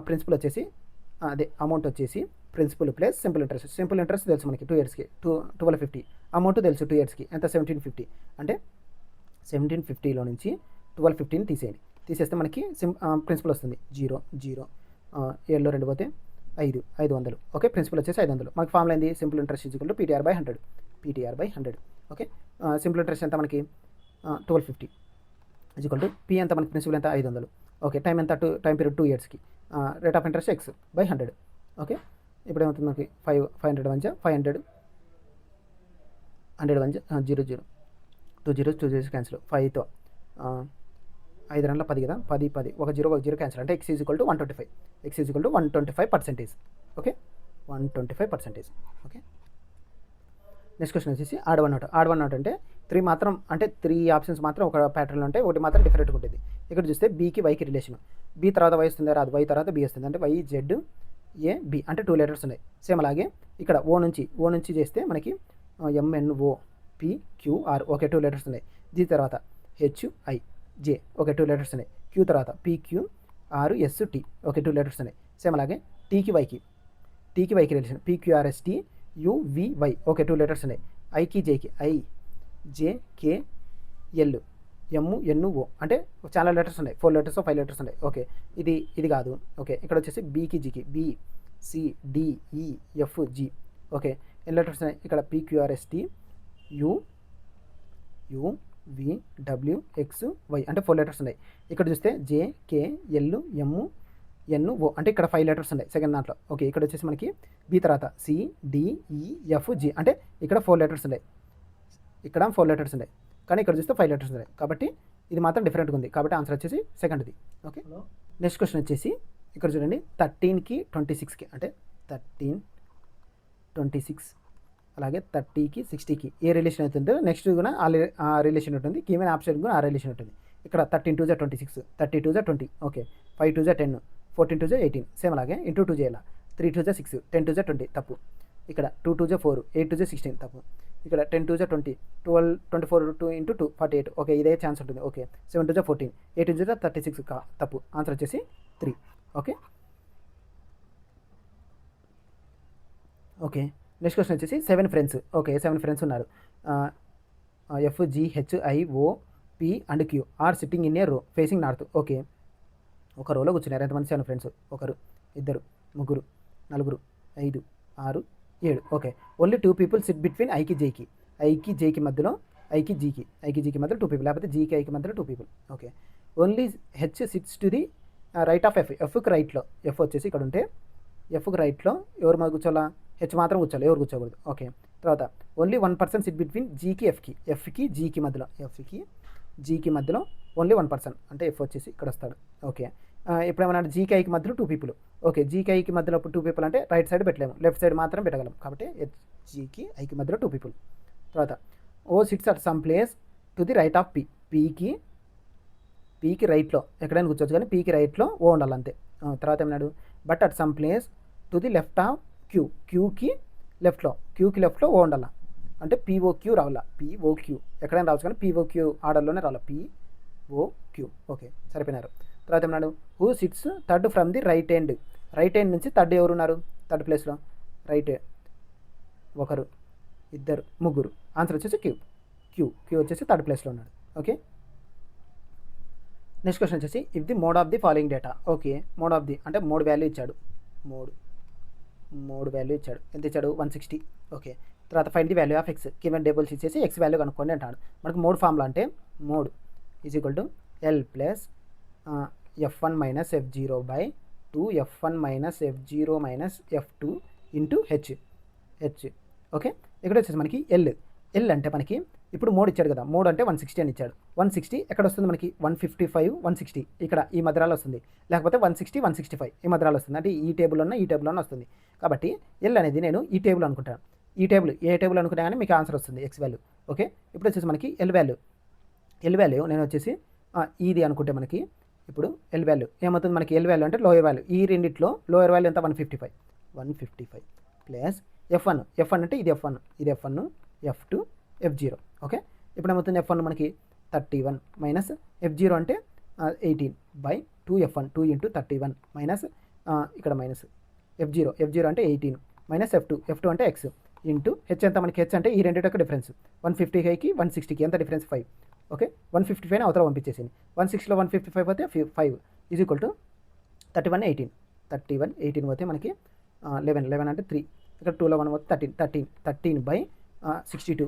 S1: ప్రిన్సిపల్ వచ్చేసి అమౌంట్ వచ్చేసి ప్రిన్సిపల్ ప్లస్ సింపుల్ ఇంట్రెస్ట్ తెలుసు మనకి 2 ఇయర్స్కి 1250. అమౌంట్ తెలుసు 2 ఇయర్స్కి ఎంత 1750. అంటే 1750లో నుంచి 1250ని తీసేస్తే మనకి ప్రిన్సిపల్ వస్తుంది 0 7లో 2 పోతే 500. ఓకే. ప్రిన్సిపల్ వచ్చేసి 500. మనకి ఫార్ములా ఏంది simple interest equal to PTR/100. Okay. Simple interest ఎంత మనకి 1250 ఈక్వల్ టు పి ఎంత మనకి ప్రిన్సిపల్ ఎంత 500. ఓకే. టైం ఎంత టైం పీరియడ్ 2 ఇయర్స్కి rate of interest x/100. Okay. ఇప్పుడు ఏమవుతుంది మనకి 500 1 500 100 1 0 2 zeros క్యాన్సిల్ 5తో 5 రన్ల 10 కదా 10 ఒక 0 క్యాన్సిల్ అంటే x is equal to 125%. Okay. 125%. Okay. Next question వచ్చేసి ఆడ్ వన్ అవుట్ అంటే 3 మాత్రం అంటే 3 ఆప్షన్స్ మాత్రం ఒక ప్యాటర్న్లో ఉంటాయి, ఒకటి మాత్రం డిఫరెంట్గా ఉంటుంది. ఇక్కడ చూస్తే బీకి వైకి రిలేషన్, బీ తర్వాత వై వస్తుంది రాదు, వై తర్వాత బీ వస్తుంది. అంటే YZA B అంటే 2 లెటర్స్ ఉన్నాయి. సేమ్ అలాగే ఇక్కడ ఓ నుంచి చేస్తే మనకి MNOPQR ఓకే 2 లెటర్స్ ఉన్నాయి. జీ తర్వాత HIJ ఓకే 2 లెటర్స్ ఉన్నాయి. క్యూ తర్వాత PQRST ఓకే 2 లెటర్స్ ఉన్నాయి. సేమ్ అలాగే టీకి వైకి relation PQRST UVY okay 2 letters ఉన్నాయి. ఐకి జేకి IJKL MNO అంటే చాలా లెటర్స్ ఉన్నాయి, 4 లెటర్స్ 5 లెటర్స్ ఉన్నాయి. ఓకే. ఇది కాదు. ఓకే. ఇక్కడ వచ్చేసి బీకి జీకి BCDEFG ఓకే ఎన్ని లెటర్స్ ఉన్నాయి ఇక్కడ PQRST UVWXY అంటే 4 లెటర్స్ ఉన్నాయి. ఇక్కడ చూస్తే JKLMNO అంటే ఇక్కడ 5 లెటర్స్ ఉన్నాయి సెకండ్ దాంట్లో. ఓకే. ఇక్కడ వచ్చేసి మనకి బి తర్వాత CDEFG అంటే ఇక్కడ 4 లెటర్స్ ఉన్నాయి, ఇక్కడ 4 లెటర్స్ ఉన్నాయి, కానీ ఇక్కడ చూస్తే 5 లెటర్స్ ఉన్నాయి. కాబట్టి ఇది మాత్రం డిఫరెంట్గా ఉంది. కాబట్టి ఆన్సర్ వచ్చేసి సెకండ్ది. ఓకే. నెక్స్ట్ క్వశ్చన్ వచ్చేసి ఇక్కడ చూడండి 13కి 26కి అంటే 13 26 అలాగే 30కి 60కి ఏ రిలేషన్ అవుతుందో నెక్స్ట్ కూడా ఆ రిలేషన్ ఉంటుంది. కీమెన్ ఆప్షన్ కూడా ఆ రిలేషన్ ఉంటుంది. ఇక్కడ 13 2 26 30 2 20 ఓకే 5 2 10 14 2 18 సేమ్ అలాగే ఇంటూ 2 చేయాలి. 3 2 6 10 2 20 తప్పు. ఇక్కడ 2 2 4 8 2 16 తప్పు. ఇక్కడ 10 2 20 12 24 2 ఇంటూ 2 48 ఓకే ఇదే ఛాన్స్ ఉంటుంది. ఓకే 7 2 14 8 2 36 తప్పు. ఆన్సర్ వచ్చేసి 3. ఓకే. ఓకే. నెక్స్ట్ క్వశ్చన్ వచ్చేసి 7 ఫ్రెండ్స్. ఓకే 7 ఫ్రెండ్స్ ఉన్నారు. FGHIOP and Q are sitting in a row facing north. Okay. ఒక రోలో కూర్చున్నారు. ఎంతమంది 7 friends? 1 2 3 4 5 6 7 okay. Only 2 people sit between ఐకి జేకి మధ్యలో ఐకి జీకి మధ్యలో 2 పీపుల్, లేకపోతే జీకి ఐకి మధ్యలో 2 people. Okay. Only H sits to the right of ఎఫ్కి రైట్లో ఎఫ్ వచ్చేసి ఇక్కడ ఉంటే ఎఫ్కి రైట్లో ఎవరు మాకు కూర్చోాలా? హెచ్ మాత్రం కూర్చోాలి, ఎవరు కూర్చోకూడదు. ఓకే. తర్వాత ఓన్లీ 1 పర్సన్ సిట్ బిట్వీన్ జీకి ఎఫ్కి జీకి మధ్యలో ఓన్లీ 1 పర్సన్ అంటే ఎఫ్ వచ్చేసి ఇక్కడ వస్తాడు. ఓకే. ఇప్పుడు ఏమన్నా జీకి ఐకి మధ్యలో 2 పీపుల్. ఓకే. జీకి ఐకి మధ్యలో 2 పీపుల్ అంటే రైట్ సైడ్ పెట్టలేము, లెఫ్ట్ సైడ్ మాత్రం పెట్టగలం. కాబట్టి జీకి ఐకి మధ్యలో 2 పీపుల్. తర్వాత O sits at some place to the right of పీకి రైట్లో ఎక్కడైనా కూర్చోవచ్చు, కానీ పీకి రైట్లో ఓ ఉండాలి అంతే. తర్వాత ఏమన్నాడు? But at some place to the left of Q, క్యూకి లెఫ్ట్లో ఓ ఉండాల, అంటే పిఓక్యూ రావాలా, పిఓక్యూ ఎక్కడైనా రావచ్చు కానీ పిఓక్యూ ఆర్డర్లోనే రావాలా, పిఓక్యూ. ఓకే, సరిపోయినారు. తర్వాత ఏమన్నాడు, who sits third from the right hand నుంచి థర్డ్ ఎవరున్నారు థర్డ్ ప్లేస్లో, రైట్ ఒకరు, ఇద్దరు, ముగ్గురు. ఆన్సర్ వచ్చేసి క్యూ వచ్చేసి థర్డ్ ప్లేస్లో ఉన్నాడు. ఓకే, నెక్స్ట్ క్వశ్చన్ వచ్చేసి if the mode of the following data. Okay, mode of the అంటే మోడ్ వాల్యూ ఇచ్చాడు, మోడ్ వాల్యూ ఇచ్చాడు, ఎంత ఇచ్చాడు 160. ఓకే, తర్వాత find the value of X, given tables ఇచ్చేసి ఎక్స్ వాల్యూ కనుక్కోండి అంటాడు. మనకు మోడ్ ఫార్ములా అంటే mode is equal to L plus F1 minus F0 by 2 F1 minus F0 minus F2 into H. Okay, ఇక్కడ వచ్చేసి మనకి ఎల్ అంటే మనకి ఇప్పుడు మోడ్ ఇచ్చాడు కదా, మోడ్ అంటే 160 అని ఇచ్చాడు. 160 ఎక్కడ వస్తుంది మనకి 155 160 ఇక్కడ ఈ మధ్యలో వస్తుంది, లేకపోతే 160 165 ఈ మధ్యలో వస్తుంది, అంటే ఈ టేబుల్లోనే వస్తుంది. కాబట్టి ఎల్ అనేది నేను ఈ టేబుల్ అనుకుంటాను, ఏ టేబుల్ అనుకున్నా కానీ మీకు ఆన్సర్ వస్తుంది ఎక్స్ వాల్యూ. ఓకే, ఇప్పుడు వచ్చేసి మనకి ఎల్ వాల్యూ నేను వచ్చేసి ఇది అనుకుంటే మనకి ఇప్పుడు ఎల్ వాల్యూ ఏమవుతుంది మనకి, ఎల్ వాల్యూ అంటే లోయర్ వాల్యూ, ఈ రెండిట్లో లోయర్ వాల్యూ ఎంత 155 ప్లస్ F1 అంటే ఇది F1 F2 F0. ఓకే, ఇప్పుడు ఏమవుతుంది F1 మనకి 31 మైనస్ F0 అంటే 18 బై 2 F1 2 ఇంటూ 31 మైనస్ ఇక్కడ మైనస్ F0 అంటే 18 మైనస్ F2 అంటే X ఇంటూ హెచ్ ఎంత మనకి, హెచ్ అంటే ఈ రెండింటి డిఫరెన్స్ 155కి 160కి ఎంత డిఫరెన్స్ 5. ఓకే, 155 అవతల పంపించేసింది, 160లో 155 పోతే 5 ఈజ్ ఈక్వల్ టు 31 పోతే మనకి 11 అంటే 3, ఇక్కడ 2లో 1 పోతే 13 బై 62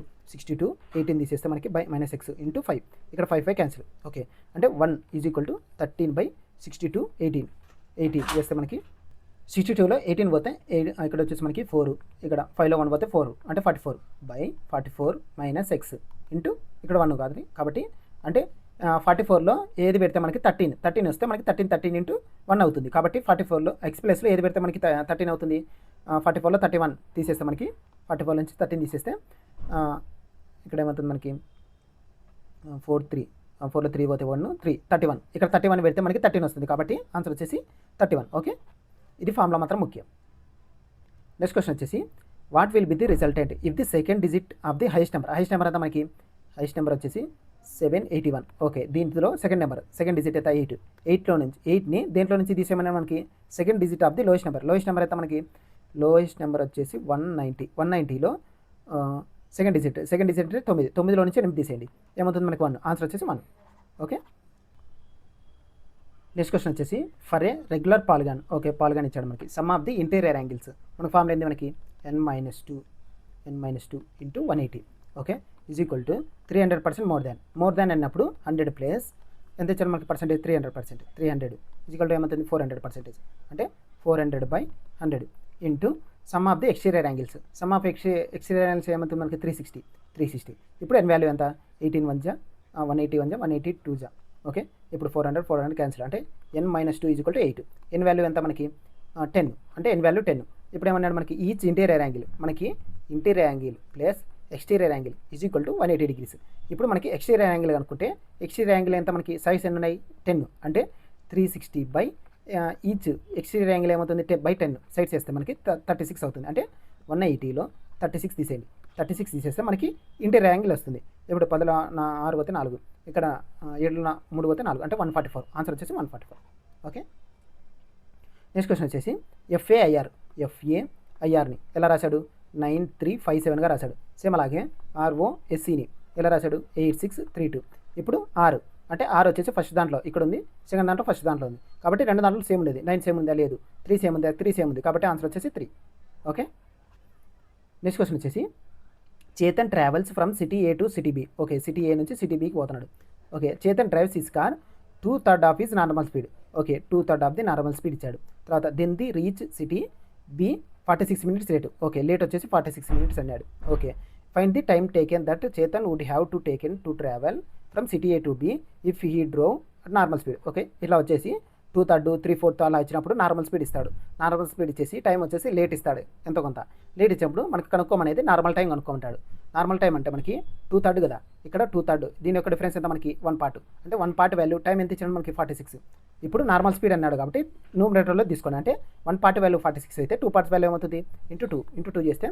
S1: 18 తీసేస్తే మనకి బై మైనస్ ఎక్స్ ఇంటూ 5, ఇక్కడ 5 క్యాన్సిల్. ఓకే, అంటే 1 ఈజ్ ఈక్వల్ టు 13 బై 62 18 చేస్తే మనకి 62లో 18 పోతే ఇక్కడ వచ్చేసి మనకి 4, ఇక్కడ 5లో 1 పోతే 4 అంటే 44 బై 44 మైనస్ ఎక్స్ ఇంటూ ఇక్కడ 1 కాదు కాబట్టి, అంటే 44లో ఏది పెడితే మనకి 13 వస్తే మనకి 13 ఇంటూ 1 అవుతుంది. కాబట్టి 44లో ఎక్స్ ప్లస్లో ఏది పెడితే మనకి 13 అవుతుంది, 44లో 31 తీసేస్తే మనకి 44 నుంచి 13 తీసేస్తే ఇక్కడ ఏమవుతుంది మనకి 4లో 3 పోతే 1 3 31, ఇక్కడ 31 పెడితే మనకి 13 వస్తుంది. కాబట్టి ఆన్సర్ వచ్చేసి 31. ఓకే, ఇది ఫార్ములా మాత్రం ముఖ్యం. నెక్స్ట్ క్వశ్చన్ వచ్చేసి what will be the resultant if the second digit of the highest number అంతా మనకి హైయెస్ట్ నెంబర్ వచ్చేసి 781. ఓకే, దీంట్లో సెకండ్ డిజిట్ అయితే 8లో నుంచి 8ని దేంట్లో నుంచి తీసేయమని మనకి second digit of the lowest number అయితే మనకి లోయెస్ట్ నెంబర్ వచ్చేసి 190లో సెకండ్ డిజిట్ అంటే 9లో నుంచి 8 తీసేయండి, ఏమవుతుంది మనకి 1, ఆన్సర్ వచ్చేసి 1. ఓకే, నెక్స్ట్ క్వశ్చన్ వచ్చేసి for a regular polygon. Okay, polygon ఇచ్చాడు మనకి, some of the interior angles మనకు ఫార్ములా ఏంది మనకి n-2 into 180. Okay, is equal to 300% more than అన్నప్పుడు 100 ప్లస్ ఎంత ఇచ్చారు మనకి పర్సెంటేజ్ 300%, 300 ఈజ్ ఈక్వల్ టు ఏమవుతుంది 400%, అంటే 400/100 into some of the exterior angles. Some of exterior angles ఏమవుతుంది మనకి 360. ఇప్పుడు ఎన్ వాల్యూ ఎంత 18 1 180 1 182 జా. ఓకే, ఇప్పుడు 400 క్యాన్సిల్, అంటే n-2 is equal to 8. N value ఎంత మనకి 10, అంటే ఎన్ వాల్యూ 10. ఇప్పుడు ఏమన్నాడు మనకి each interior angle plus exterior angle is equal to 180 degrees. ఇప్పుడు మనకి ఎక్స్టీరియర్ యాంగిల్ అనుకుంటే ఎక్స్టీరియర్ యాంగిల్ ఎంత మనకి సైజ్ ఎన్ని ఉన్నాయి 10, అంటే 360 బై ఈచ్ ఎక్స్టీరియర్ యాంగిల్ ఏమవుతుంది బై 10 సైడ్స్ వేస్తే మనకి 36 అవుతుంది, అంటే 180లో 36 తీసేయండి, 36 తీసేస్తే మనకి ఇంటీరియర్ యాంగిల్ వస్తుంది. ఇప్పుడు 10లో 6 పోతే 4, ఇక్కడ 7లో 3 పోతే 4, అంటే 144, ఆన్సర్ వచ్చేసి 144. ఓకే, నెక్స్ట్ క్వశ్చన్ వచ్చేసి FAIRని ఎలా రాశాడు 9357గా రాశాడు. సేమ్ అలాగే ROSCని ఎలా రాశాడు 8632. ఇప్పుడు R అంటే R వచ్చేసి ఫస్ట్ దాంట్లో ఇక్కడ ఉంది, సెకండ్ దాంట్లో ఫస్ట్ దాంట్లో ఉంది, కాబట్టి రెండు దాంట్లో సేమ్ ఉండేది. 9 సేమ్ ఉందా లేదు, 3 సేమ్ ఉందా 3 సేమ్ ఉంది, కాబట్టి ఆన్సర్ వచ్చేసి 3. ఓకే, నెక్స్ట్ క్వశ్చన్ వచ్చేసి Chetan travels from city A to city B. Okay, city A నుంచి సిటీ బికి పోతున్నాడు. Okay, Chetan drives his car 2/3 of his normal speed. Okay, 2/3 of the normal speed ఇచ్చాడు. తర్వాత then the reach city B 46 minutes late. Okay, late వచ్చేసి 46 minutes అన్నాడు. Okay, find the time taken that Chetan would have to taken to travel from city A to B if he drove normal speed. Okay, ఇట్లా వచ్చేసి 2/3 3/4 అలా ఇచ్చినప్పుడు నార్మల్ స్పీడ్ ఇస్తాడు. నార్మల్ స్పీడ్ ఇచ్చేసి టైం వచ్చేసి లేట్ ఇస్తాడు, ఎంతో కొంత లేట్ ఇచ్చినప్పుడు మనకు కనుక్కోమనేది నార్మల్ టైం కనుక్కోమంటాడు. నార్మల్ టైం అంటే మనకి 2/3 కదా, ఇక్కడ 2/3. దీని యొక్క డిఫరెన్స్ ఎంత మనకి 1 పార్ట్. అంటే 1 పార్ట్ వాల్యూ టైం ఎంత ఇచ్చాడు మనకి 46. ఇప్పుడు నార్మల్ స్పీడ్ అన్నాడు కాబట్టి న్యూమరేటర్లో తీసుకోండి. అంటే 1 పార్ట్ వాల్యూ 46 అయితే 2 పార్ట్స్ వాల్యూ ఏమవుతుంది, ఇంటూ టూ చేస్తే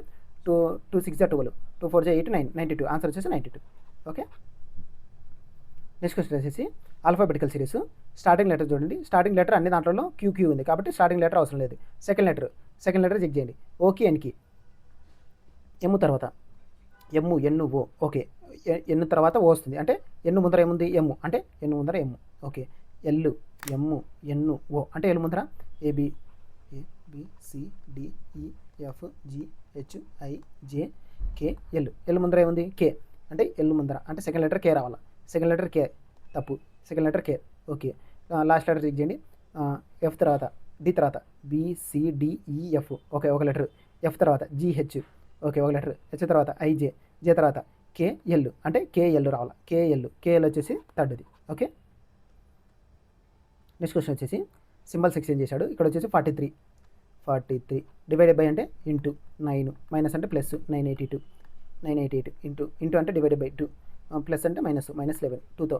S1: 2 6 12, 2 4 8 9, 92. ఆన్సర్ వచ్చేసి 92. ఓకే. నెక్స్ట్ క్వశ్చన్ వచ్చేసి ఆల్ఫాబెటికల్ సిరీస్. స్టార్టింగ్ లెటర్ చూడండి. స్టార్టింగ్ లెటర్ అన్ని దాంట్లో క్యూ ఉంది కాబట్టి స్టార్టింగ్ లెటర్ అవసరం లేదు. సెకండ్ లెటర్ చెక్ చేయండి. ఓకి ఎన్కి, ఎమ్ము తర్వాత ఎమ్ము ఎన్ను ఓ. ఓకే, ఎన్ను తర్వాత ఓ వస్తుంది. అంటే ఎన్ను ముందర ఏముంది, ఎమ్ము. అంటే ఎన్ను ముందర ఎమ్ము. ఓకే, ఎల్లు ఎమ్ము ఎన్ను ఓ. అంటే ఎల్లు ముందర ఏబి ఏబిసిడిఈఎఫ్ జిహెచ్ఐజే కే ఎల్లు ముందర ఏముంది, కే. అంటే ఎల్లు ముందర అంటే సెకండ్ లెటర్ కే రావాలా. సెకండ్ లెటర్ కే తప్పు, second letter K. Okay, last letter check చేయండి. ఎఫ్ తర్వాత డి తర్వాత బిసిడిఈఎఫ్. ఓకే, ఒక లెటర్. ఎఫ్ తర్వాత జిహెచ్. ఓకే, ఒక లెటర్. హెచ్ తర్వాత ఐజే. జే తర్వాత కేఎల్. అంటే కేఎల్ రావాలా. కేఎల్ వచ్చేసి థర్డ్ది. ఓకే. నెక్స్ట్ క్వశ్చన్ వచ్చేసి సింబల్స్ ఎక్స్చేంజ్ చేశాడు. ఇక్కడ వచ్చేసి 43 డివైడెడ్ బై అంటే ఇంటూ 9, మైనస్ అంటే ప్లస్ 988 ఇంటూ అంటే డివైడెడ్ బై 2, ప్లస్ అంటే మైనస్ 11 2తో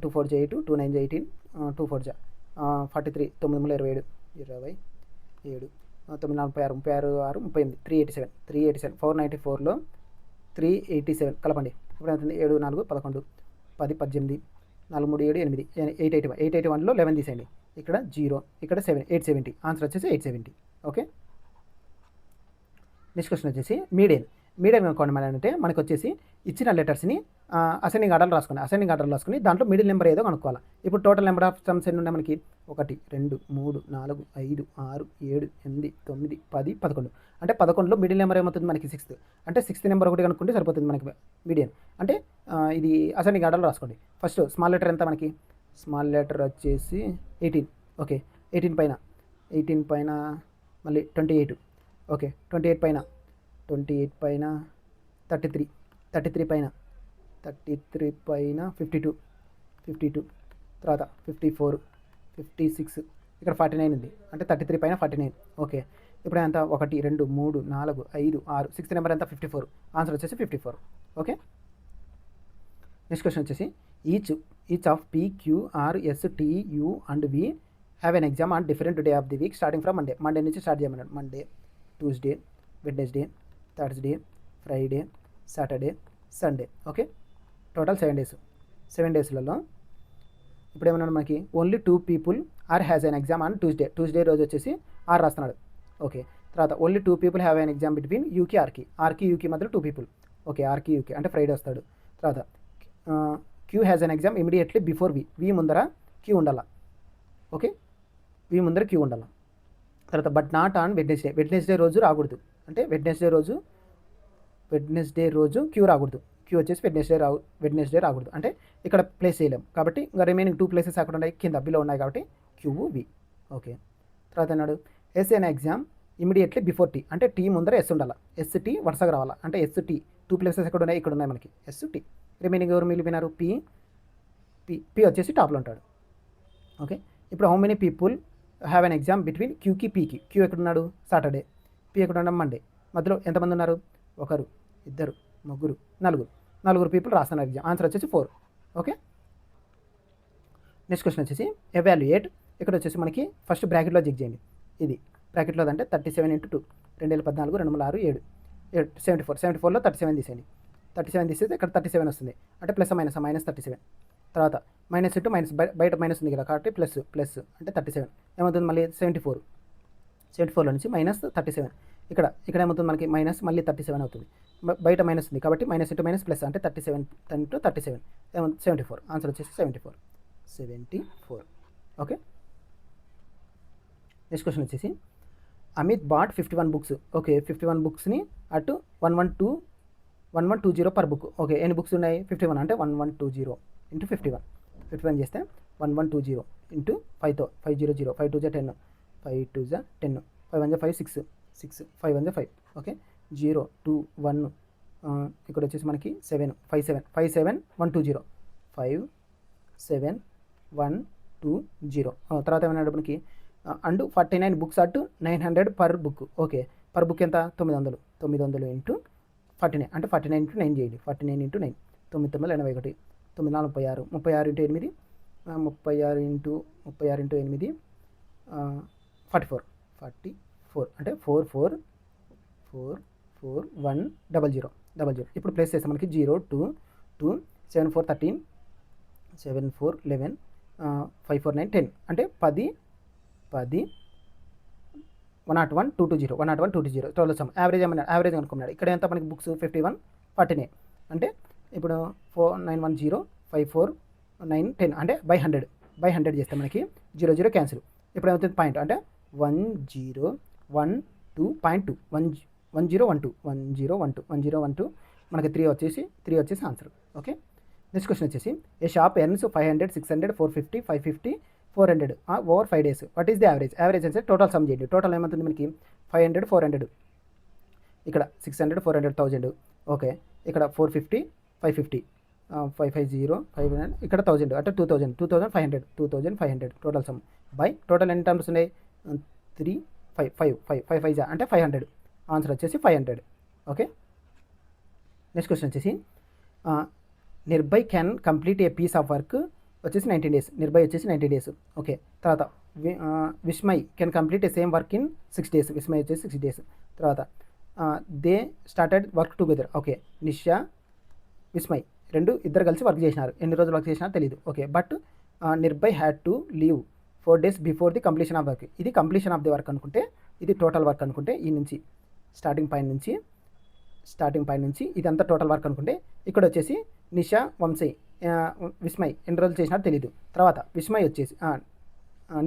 S1: 2 4 8 2 9 18 2 4 43 9 27 27 9 46 387 494లో 387 కలపండి. ఇప్పుడు అవుతుంది 7 4 11 10 18 4 3 7 8 881లో 11 తీసేయండి. ఇక్కడ 0, ఇక్కడ 7 870. ఆన్సర్ వచ్చేసి 870. ఓకే. నెక్స్ట్ క్వశ్చన్ వచ్చేసి మీడియన్ కనుక్కోండి. అంటే మనకు వచ్చేసి ఇచ్చిన లెటర్స్ని అసెండింగ్ ఆర్డర్లో రాసుకుని దాంట్లో మిడిల్ నెంబర్ ఏదో కనుక్కోవాలి. ఇప్పుడు టోటల్ నెంబర్ ఆఫ్ సమ్స్ ఎన్ని ఉన్నాయి మనకి, 1 2 3 4 5 6 7 8 9 10 11. అంటే 11లో మిడిల్ నెంబర్ ఏమవుతుంది మనకి 6th. అంటే 6th నెంబర్ ఒకటి కనుక్కుంటే సరిపోతుంది మనకి మీడియన్. అంటే ఇది అసెండింగ్ ఆర్డర్లో రాసుకోండి. ఫస్ట్ స్మాల్ లెటర్ ఎంత మనకి, స్మాల్ లెటర్ వచ్చేసి 18. ఓకే, 18 పైన మళ్ళీ 28. ఓకే, 28 పైన 33 పైన 52 తర్వాత 54 56 ఇక్కడ 49 ఉంది. అంటే 33 పైన 49. ఓకే, ఇప్పుడు ఎంత 1 2 3 4 5 6 6th నెంబర్ ఎంత 54. ఆన్సర్ వచ్చేసి 54. ఓకే. నెక్స్ట్ క్వశ్చన్ వచ్చేసి each of P Q R S T U and V have an exam on different day of the week starting from Monday నుంచి స్టార్ట్ చేయమన్నాడు. Monday, Tuesday, Wednesday, Thursday, Friday, Saturday, Sunday. Okay, total 7 days. 7 daysలలో ఇప్పుడు ఏమన్నాడు మనకి, only 2 people R has an exam on Tuesday రోజు వచ్చేసి ఆర్ రాస్తున్నాడు. ఓకే, తర్వాత only 2 people have an exam between యూకి యూకి మధ్యలో 2 people. ఓకే, యూకి అంటే ఫ్రైడే వస్తాడు. తర్వాత Q has an exam immediately before V ముందర క్యూ ఉండాలా. ఓకే, వి ముందర క్యూ ఉండాలా. తర్వాత బట్ నాట్ ఆన్ వెడ్నెస్డే రోజు రాకూడదు. అంటే వెడ్నెస్డే రోజు క్యూ రాకూడదు. క్యూ వచ్చేసి వెడ్నెస్డే రాకూడదు. అంటే ఇక్కడ ప్లేస్ చేయలేం కాబట్టి ఇంకా రిమైనింగ్ 2 places అక్కడ ఉన్నాయి, కింద బిలో ఉన్నాయి కాబట్టి క్యూ వి. ఓకే, తర్వాత అన్నాడు S an exam immediately before T. అంటే టీ ముందర ఎస్ ఉండాలి. ఎస్టీ వరుసగా రావాలా. అంటే ఎస్టీ 2 places ఎక్కడ ఉన్నాయి, ఇక్కడ ఉన్నాయి మనకి ఎస్టీ. రిమైనింగ్ ఎవరు మిగిలిపోయినారు, పీ వచ్చేసి టాప్లో ఉంటాడు. ఓకే, ఇప్పుడు how many people have an exam between క్యూకి పీకి. క్యూ ఎక్కడున్నాడు, సాటర్డే. పీ ఎక్కడున్నాడు, మండే. మధ్యలో ఎంతమంది ఉన్నారు, 1 2 3 4 people రాస్తున్నారు ఎగ్జామ్. ఆన్సర్ వచ్చేసి 4. ఓకే. నెక్స్ట్ క్వశ్చన్ వచ్చేసి ఎవాల్యుయేట్. ఇక్కడ వచ్చేసి మనకి ఫస్ట్ బ్రాకెట్లో చెక్ చేయండి. ఇది బ్రాకెట్లో అంటే 37 × 2 2014 2 3 6 7 74లో 37 తీసేయండి. 37 తీసేస్తే ఇక్కడ 37 వస్తుంది. అంటే ప్లస్ మైనస్ -37. తర్వాత మైనస్ ఇంటూ మైనస్, బయట మైనస్ ఉంది కదా కాబట్టి ప్లస్ అంటే 37 ఏమవుతుంది మళ్ళీ 74లో నుంచి -37. ఇక్కడ ఏమవుతుంది మనకి మైనస్ మళ్ళీ 37 అవుతుంది. బయట మైనస్ ఉంది కాబట్టి మైనస్ ఇంటూ మైనస్ ప్లస్ అంటే 37 × 37 ఏమవుతుంది 74. ఆన్సర్ వచ్చేసి 74. ఓకే. నెక్స్ట్ క్వశ్చన్ వచ్చేసి అమిత్ బాట్ 51 books. ఓకే, 51 booksని అటు 1120 పర్ బుక్. ఓకే, ఎన్ని బుక్స్ ఉన్నాయి, 51. అంటే 1120 × 51 చేస్తే 1120 ఇంటూ 5తో 500 5 2 10 5 2 10 5 1 5 6 5 1 5. ఓకే, 0 2 1 ఇక్కడ వచ్చేసి మనకి 7 5 7 120 5 7 120. తర్వాత ఏమన్నాడు మనకి అండ్ 49 books అటు 900 per book. Okay, per book ఎంత 900 900 ఇంటూ 49 అంటే 49 ఇంటూ 9 చేయండి. 49 ఇంటూ 9 9 9 81 9 4 36 36 ఇంటూ 8 36 ఇంటూ 8 44 44 అంటే 444100. ఇప్పుడు ప్లేస్ చేస్తే మనకి 0 2 2 7 4 13 7 4 11 5 4 9 10 అంటే 10 10 101 220 101 220 టోటల్ సమ్ యావరేజ్ అనుకున్నాడు. ఇక్కడ ఎంత మనకి బుక్స్ 51 49 అంటే ఇప్పుడు 4910 549 10 అంటే బై 100 చేస్తే మనకి 00 క్యాన్సిల్. ఇప్పుడు ఏమవుతుంది పాయింట్ అంటే 1012.2 1012 మనకి 3 వచ్చేసి ఆన్సర్. ఓకే, నెక్స్ట్ క్వశ్చన్ వచ్చేసి a shop earns 500 600 450 550 400 over 5 days. What is the average అంటే టోటల్ సమ్ చేయండి. టోటల్ ఏమవుతుంది మనకి 500 400 ఇక్కడ 600 400 1000 ఓకే, ఇక్కడ 450 550 550 500 ఇక్కడ 1000 అంటే 2500 టోటల్ సమ్ బై టోటల్ ఎన్ని టర్మ్స్ ఉన్నాయి 3 5 5 అంటే 500 ఆన్సర్ వచ్చేసి 500. ఓకే, నెక్స్ట్ క్వశ్చన్ వచ్చేసి Nirbhay can complete a piece of work వచ్చేసి 19 days. నిర్భయ్ వచ్చేసి 90 days. ఓకే, తర్వాత Vismay can complete a same work in 6 days. Vismay వచ్చేసి 6 days. తర్వాత they started work together. Okay, Nisha Vismay ఇద్దరు కలిసి వర్క్ చేసినారు. ఎన్ని రోజులు వర్క్ చేసినారో తెలియదు. Okay, but Nirbhay had to leave 4 days before the completion of work. ఇది కంప్లీషన్ ఆఫ్ ది వర్క్ అనుకుంటే, ఇది టోటల్ వర్క్ అనుకుంటే, ఈ నుంచి స్టార్టింగ్ పాయింట్ నుంచి ఇదంతా టోటల్ వర్క్ అనుకుంటే, ఇక్కడ వచ్చేసి నిషా విస్మయ్ ఎన్ని రోజులు చేసినారో తెలియదు. తర్వాత విస్మయ్ వచ్చేసి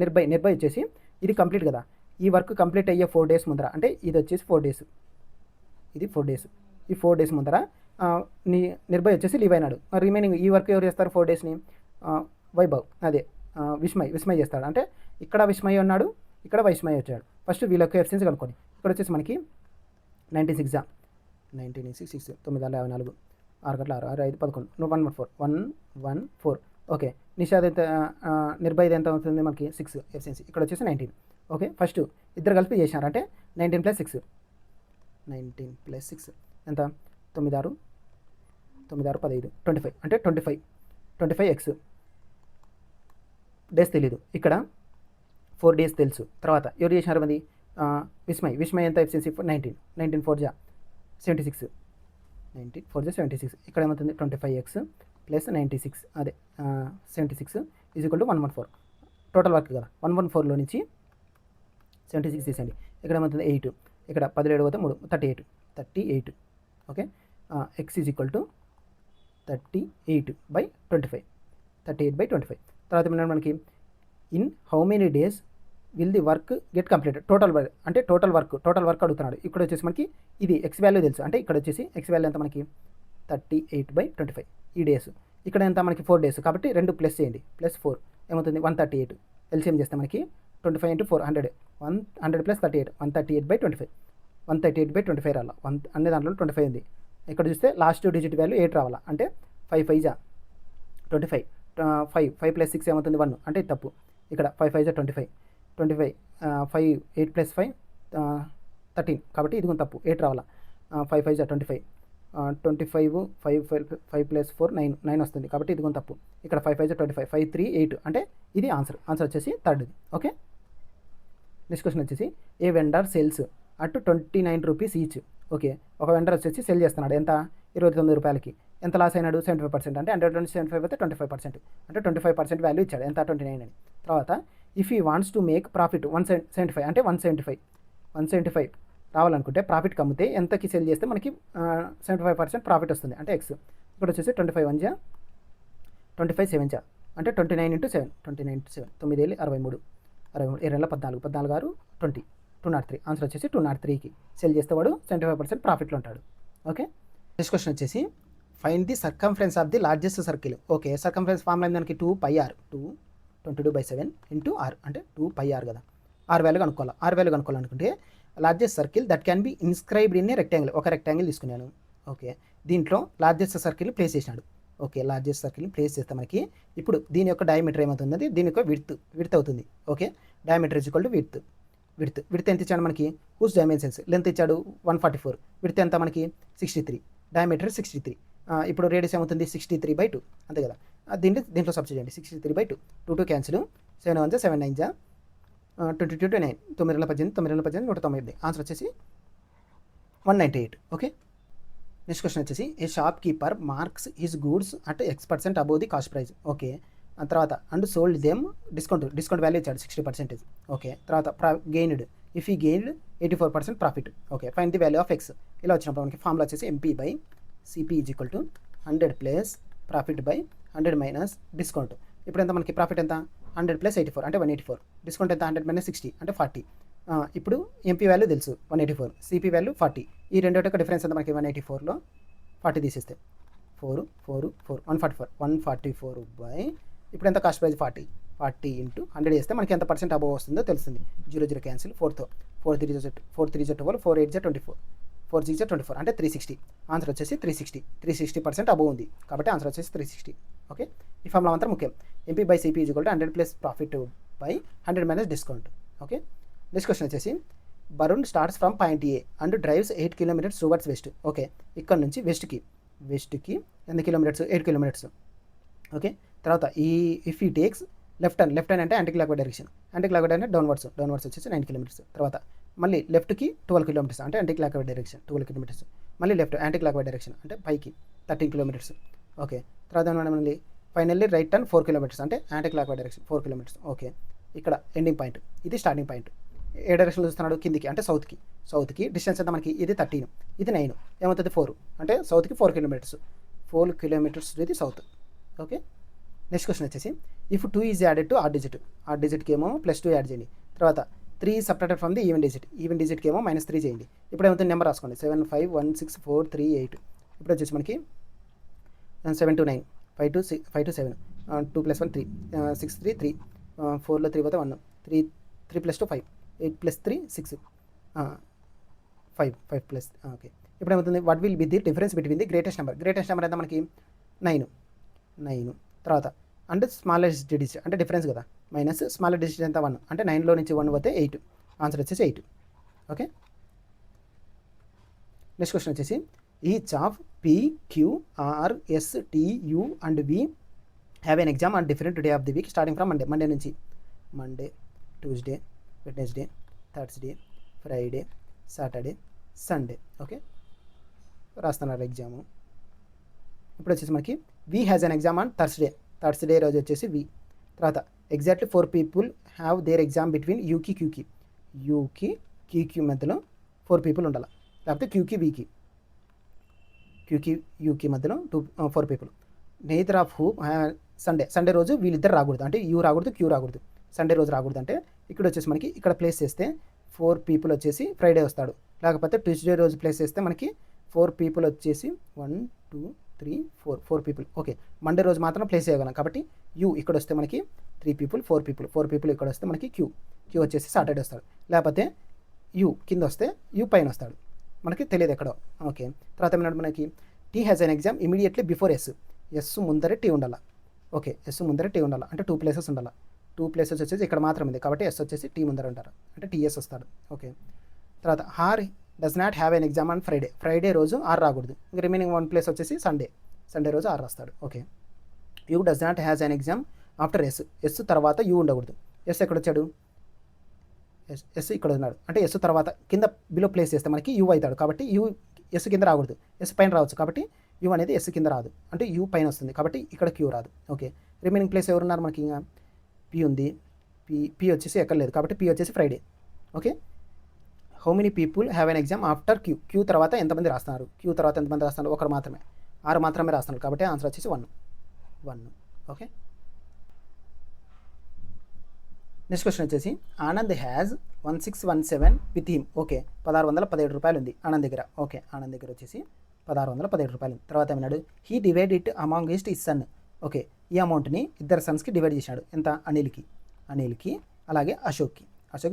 S1: నిర్భయ్ వచ్చేసి ఇది కంప్లీట్ కదా, ఈ వర్క్ కంప్లీట్ అయ్యే 4 days ముందర అంటే ఇది వచ్చేసి 4 days, ఇది 4 days. ఈ 4 days ముందర నిర్భయ్ వచ్చేసి లీవ్ అయినాడు. రిమైనింగ్ ఈ వర్క్ ఎవరు చేస్తారు 4 daysని? వైభవ్ అదే విస్మయ్ చేస్తాడు. అంటే ఇక్కడ విస్మయ్ ఉన్నాడు, ఇక్కడ విస్మయ్ వచ్చాడు. ఫస్ట్ వీళ్ళకి ఎఫిషియన్సీ కనుక్కోండి. ఇక్కడ వచ్చేసి మనకి 96 9 54 6 గంటల 6 6 5 11 114 ఓకే, నిషాద్ ఎంత నిర్భయ్ ఎంత అవుతుంది మనకి 6 ఎఫిషియన్సీ. ఇక్కడ వచ్చేసి 19. ఓకే, ఫస్ట్ ఇద్దరు కలిపి చేసినారు అంటే 19 + 6 ఎంత 9 6 15 25 అంటే 25x డేస్ తెలీదు. ఇక్కడ 4 days తెలుసు. తర్వాత ఎవరు చేసినారు మంది విస్మయ్ ఎంత ఎఫిషియన్సీ 19 4 జా 76 19 4 జా 76. ఇక్కడ ఏమవుతుంది 25x + 96 అదే 76 = 114. టోటల్ వర్క్ కదా, 114లో నుంచి 76 తీసేయండి. ఇక్కడ ఏమవుతుంది 8, ఇక్కడ 17 పోతే 3 38. ఓకే, x = 38/25 తర్వాత ఏమన్నా మనకి in how many days will the work get completed. Total work అడుగుతున్నాడు. ఇక్కడ వచ్చేసి మనకి ఇది ఎక్స్ వాల్యూ తెలుసు. అంటే ఇక్కడ వచ్చేసి ఎక్స్ వాల్యూ ఎంత మనకి 38/25 ఈ డేస్. ఇక్కడ ఎంత మనకి 4 days కాబట్టి 2 ప్లస్ చేయండి, +4 ఏమవుతుంది 138. ఎల్సిఎం చేస్తే మనకి 25 × 4 100 100 + 38 138/25 138/25 రావాలా. అన్ని దాంట్లో 25 ఉంది. ఇక్కడ చూస్తే లాస్ట్ డిజిట్ వాల్యూ 8 రావాలా. అంటే 5 5 జా 25 5 + 6 ఏమవుతుంది 1 అంటే తప్పు. ఇక్కడ 5 5 జా 25 5 8 + 5 13 కాబట్టి ఇది తప్పు, 8 రావాలా. 5 5 జా 25 5 + 4 9 వస్తుంది కాబట్టి ఇది తప్పు. ఇక్కడ 5 5 జా 25 5 3 8 అంటే ఇది ఆన్సర్ వచ్చేసి థర్డ్ది. ఓకే, నెక్స్ట్ క్వశ్చన్ వచ్చేసి a vendor sales at 29 rupees each. Okay, ఒక వెండర్ వచ్చేసి సెల్ చేస్తున్నాడు ఎంత 29 రూపాయలకి. ఎంత లాస్ అయినాడు 75%. అంటే 100 నుంచి 75 అయితే 25% అంటే 25% వాల్యూ ఇచ్చాడు ఎంత 29 అని. తర్వాత ఇఫ్ ఈ వాంట్స్ టు మేక్ ప్రాఫిట్ 175 అంటే 175 రావాలనుకుంటే ప్రాఫిట్ కమ్మితే ఎంతకి సెల్ చేస్తే మనకి 75% ప్రాఫిట్ వస్తుంది అంటే ఎక్స్. ఇక్కడ వచ్చేసి 25 1 జా 25 7 జా అంటే 29 × 7 29 × 7 9 ఏళ్ళు 63 2 14 6 20 203 ఆన్సర్ వచ్చేసి 203కి సెల్ చేస్తే వాడు 75% ప్రాఫిట్లో ఉంటాడు. ఓకే, నెక్స్ట్ క్వశ్చన్ వచ్చేసి find the circumference of the largest circle. Okay, circumference formula దానికి 2πr 22/7 × r అంటే 2πr కదా. ఆర్ వాల్యూ కనుక్కోవాలనుకుంటే largest circle that can be inscribed in a rectangle. ఒక రెక్టాంగిల్ తీసుకున్నాను. ఓకే, దీంట్లో లార్జెస్ట్ సర్కిల్ ప్లేస్ చేసినాడు. ఓకే, లార్జెస్ట్ సర్కిల్ని ప్లేస్ చేస్తే మనకి ఇప్పుడు దీని యొక్క డయామీటర్ ఏమవుతుంది, దీని యొక్క విడ్త్ అవుతుంది. ఓకే, డయామీటర్ = విడ్త్ విడ్త్ ఎంత ఇచ్చాడు మనకి, హూస్ డైమెన్షన్స్, లెంత్ ఇచ్చాడు 144, విడ్త్ ఎంత మనకి 63, డయామీటర్ 63. ఇప్పుడు రేడియస్ ఏమవుతుంది 63/2 అంతే కదా. దీంట్లో సబ్స్టిట్యూట్ చేయండి 63/2, 2 క్యాన్సిల్, 7 1 7 9 22 9, 9 18 9 18 198. ఆన్సర్ వచ్చేసి 198. ఓకే. నెక్స్ట్ క్వశ్చన్ వచ్చేసి a shopkeeper marks his goods at X% above the cost price. Okay. తర్వాత and sold them discount value ఇచ్చాడు 60%. ఓకే. తర్వాత gained if he gained 84% profit. Okay. Find the value of X. ఇలా వచ్చినప్పుడు మనకి ఫార్ములా వచ్చేసి MP/CP = 100 plus profit by 100 minus discount. ఇప్పుడు ఎంత మనకి ప్రాఫిట్ ఎంత 100 ప్లస్ 84 అంటే 184, డిస్కౌంట్ ఎంత 100 మైనస్ 60 అంటే 40. ఇప్పుడు MP వాల్యూ తెలుసు 184, CP వాల్యూ 40. ఈ రెండో యొక్క డిఫరెన్స్ ఎంత మనకి 184లో 40 తీసేస్తే 4 4 4 144 బై ఇప్పుడు ఎంత కాస్ట్ ప్రైస్ 40 ఇంటూ 100 చేస్తే మనకి ఎంత పర్సెంట్ అబోవ్ వస్తుందో తెలుస్తుంది. 0 క్యాన్సిల్, 4తో 4 3 12, 4 8 24, 4 6 24 అంటే 360. ఆన్సర్ వచ్చేసి 360% అబోవ్ ఉంది కాబట్టి ఆన్సర్ వచ్చేసి 360. ఓకే. ఈ ఫార్ములా మాత్రం ముఖ్యం. MP/CP = 100 plus profit by 100 minus discount. Okay. Next question వచ్చేసి Varun starts from point A and drives 8 kilometres towards west. Okay. ఇక్కడ నుంచి వెస్ట్కి ఎన్ని కిలోమీటర్స్ 8 కిలోమీటర్స్. ఓకే. తర్వాత if he takes left hand అంటే యాంటీ క్లాక్ డైరెక్షన్, అంటే డౌన్వర్డ్స్ వచ్చేసి 9 కిలోమీటర్స్. తర్వాత మళ్ళీ లెఫ్ట్కి 12 కిలోమీటర్స్ అంటే యాంటీ క్లాక్ డైరెక్షన్ 12 కిలోమీటర్స్. మళ్ళీ లెఫ్ట్ యాంటీ క్లాక్ డైరెక్షన్ అంటే పైకి 13 కిలోమీటర్స్. ఓకే. తర్వాత మళ్ళీ ఫైనల్లీ రైట్ టర్న్ 4 కిలోమీటర్స్ అంటే anti clock direction 4 kilometres. Okay. ఇక్కడ ఎండింగ్ పాయింట్, ఇది స్టార్టింగ్ పాయింట్. ఏ డైరెక్షన్లో చూస్తున్నాడు కిందికి అంటే సౌత్కి డిస్టెన్స్ ఎంత మనకి ఇది 13, ఇది 9, ఏమవుతుంది 4 అంటే సౌత్కి 4 కిలోమీటర్స్, 4 కిలోమీటర్స్ ఇది సౌత్. ఓకే. నెక్స్ట్ క్వశ్చన్ వచ్చేసి if 2 is added to odd డిజిట్కి ఏమో +2 యాడ్ చేయండి. తర్వాత 3 సబ్ట్రాక్టెడ్ ఫ్రమ్ ది ఈవెన్ డిజిట్కి ఏమో -3 చేయండి. ఇప్పుడు ఏమవుతుంది నెంబర్ రాసుకోండి 7 5 1 6 4 3 8. ఇప్పుడు వచ్చేసి మనకి 7 2 9 5 2 7 2 + 1 3 6 3 3 4లో 3 పోతే 1 3 + 2 5 8 + 3 6 5 ప్లస్. ఓకే. ఇప్పుడు ఏమవుతుంది what will be the difference between the greatest number ఎంత మనకి 9. తర్వాత అండ్ స్మాలెస్ట్ డిజిట్ అంటే డిఫరెన్స్ కదా, మైనస్ స్మాలెస్ట్ డిజిట్ ఎంత 1 అంటే 9లో నుంచి 1 పోతే 8. ఆన్సర్ వచ్చేసి 8. ఓకే. నెక్స్ట్ క్వశ్చన్ వచ్చేసి each of P Q R S T U and V have an exam on different day of the week starting from Monday నుంచి Tuesday, Wednesday, Thursday, Friday, Saturday, Sunday. Okay. రాస్తున్నారు ఎగ్జాము. ఇప్పుడు వచ్చేసి మనకి V has an exam on Thursday రోజు వచ్చేసి వి. తర్వాత exactly 4 people have their exam between యూకి క్యూకి మధ్యలో 4 పీపుల్ ఉండాలి, లేకపోతే క్యూకి యూకి మధ్యలో 4 people. Neither of who Sunday రోజు వీళ్ళిద్దరు రాకూడదు అంటే యూ రాకూడదు క్యూ రాకూడదు, సండే రోజు రాకూడదు. అంటే ఇక్కడ వచ్చేసి మనకి ఇక్కడ ప్లేస్ చేస్తే 4 పీపుల్ వచ్చేసి ఫ్రైడే వస్తాడు, లేకపోతే ట్యూస్డే రోజు ప్లేస్ చేస్తే మనకి 4 పీపుల్ వచ్చేసి 1 2 3 4 పీపుల్. ఓకే. మండే రోజు మాత్రం ప్లేస్ చేయగలం కాబట్టి యూ ఇక్కడ వస్తే మనకి 3 పీపుల్ 4 పీపుల్ ఇక్కడ వస్తే మనకి క్యూ వచ్చేసి సాటర్డే వస్తాడు, లేకపోతే యూ కింద వస్తే యూ పైన వస్తాడు, మనకి తెలియదు ఎక్కడో. ఓకే. తర్వాత ఏమన్నాడు మనకి T has an exam immediately before S ముందరే టీ ఉండాలి. ఓకే. ఎస్ ముందరే టీ ఉండాలి అంటే 2 ప్లేసెస్ ఉండాలి. 2 ప్లేసెస్ వచ్చేసి ఇక్కడ మాత్రం ఉంది కాబట్టి ఎస్ వచ్చేసి టీ ముందర ఉంటారు అంటే టీఎస్ వస్తాడు. ఓకే. తర్వాత R does not have an exam on Friday రోజు ఆర్ రాకూడదు, ఇంకా రిమైనింగ్ 1 ప్లేస్ వచ్చేసి సండే రోజు ఆర్ రాస్తాడు. Okay. U does not has an exam after S తర్వాత యూ ఉండకూడదు. ఎస్ ఎక్కడ వచ్చాడు, ఎస్ ఇక్కడ ఉన్నాడు అంటే ఎస్ తర్వాత కింద బిలో ప్లేస్ చేస్తే మనకి యూ అవుతాడు కాబట్టి యూ ఎస్ కింద రాకూడదు, ఎస్ పైన రావచ్చు కాబట్టి యూ అనేది ఎస్ కింద రాదు అంటే యూ పైన వస్తుంది కాబట్టి ఇక్కడ క్యూ రాదు. ఓకే. రిమైనింగ్ ప్లేస్ ఎవరున్నారు మనకి ఇంకా పి ఉంది, పి వచ్చేసి ఎక్కడ లేదు కాబట్టి పి వచ్చేసి Friday. Okay. How many people have an exam after Q తర్వాత ఎంతమంది రాస్తున్నారు, ఒకరు మాత్రమే, 6 మాత్రమే రాస్తున్నారు కాబట్టి ఆన్సర్ వచ్చేసి 1. ఓకే. నెక్స్ట్ క్వశ్చన్ వచ్చేసి Anand has 1617 with him. Okay. 1617 రూపాయలు ఉంది ఆనంద్ దగ్గర. ఓకే. ఆనంద్ దగ్గర వచ్చేసి 1617 రూపాయలు. తర్వాత ఏమన్నాడు he divide it among his son. Okay. ఈ అమౌంట్ని ఇద్దరు సన్స్కి డివైడ్ చేశాడు. ఎంత అనిల్కి అలాగే అశోక్కి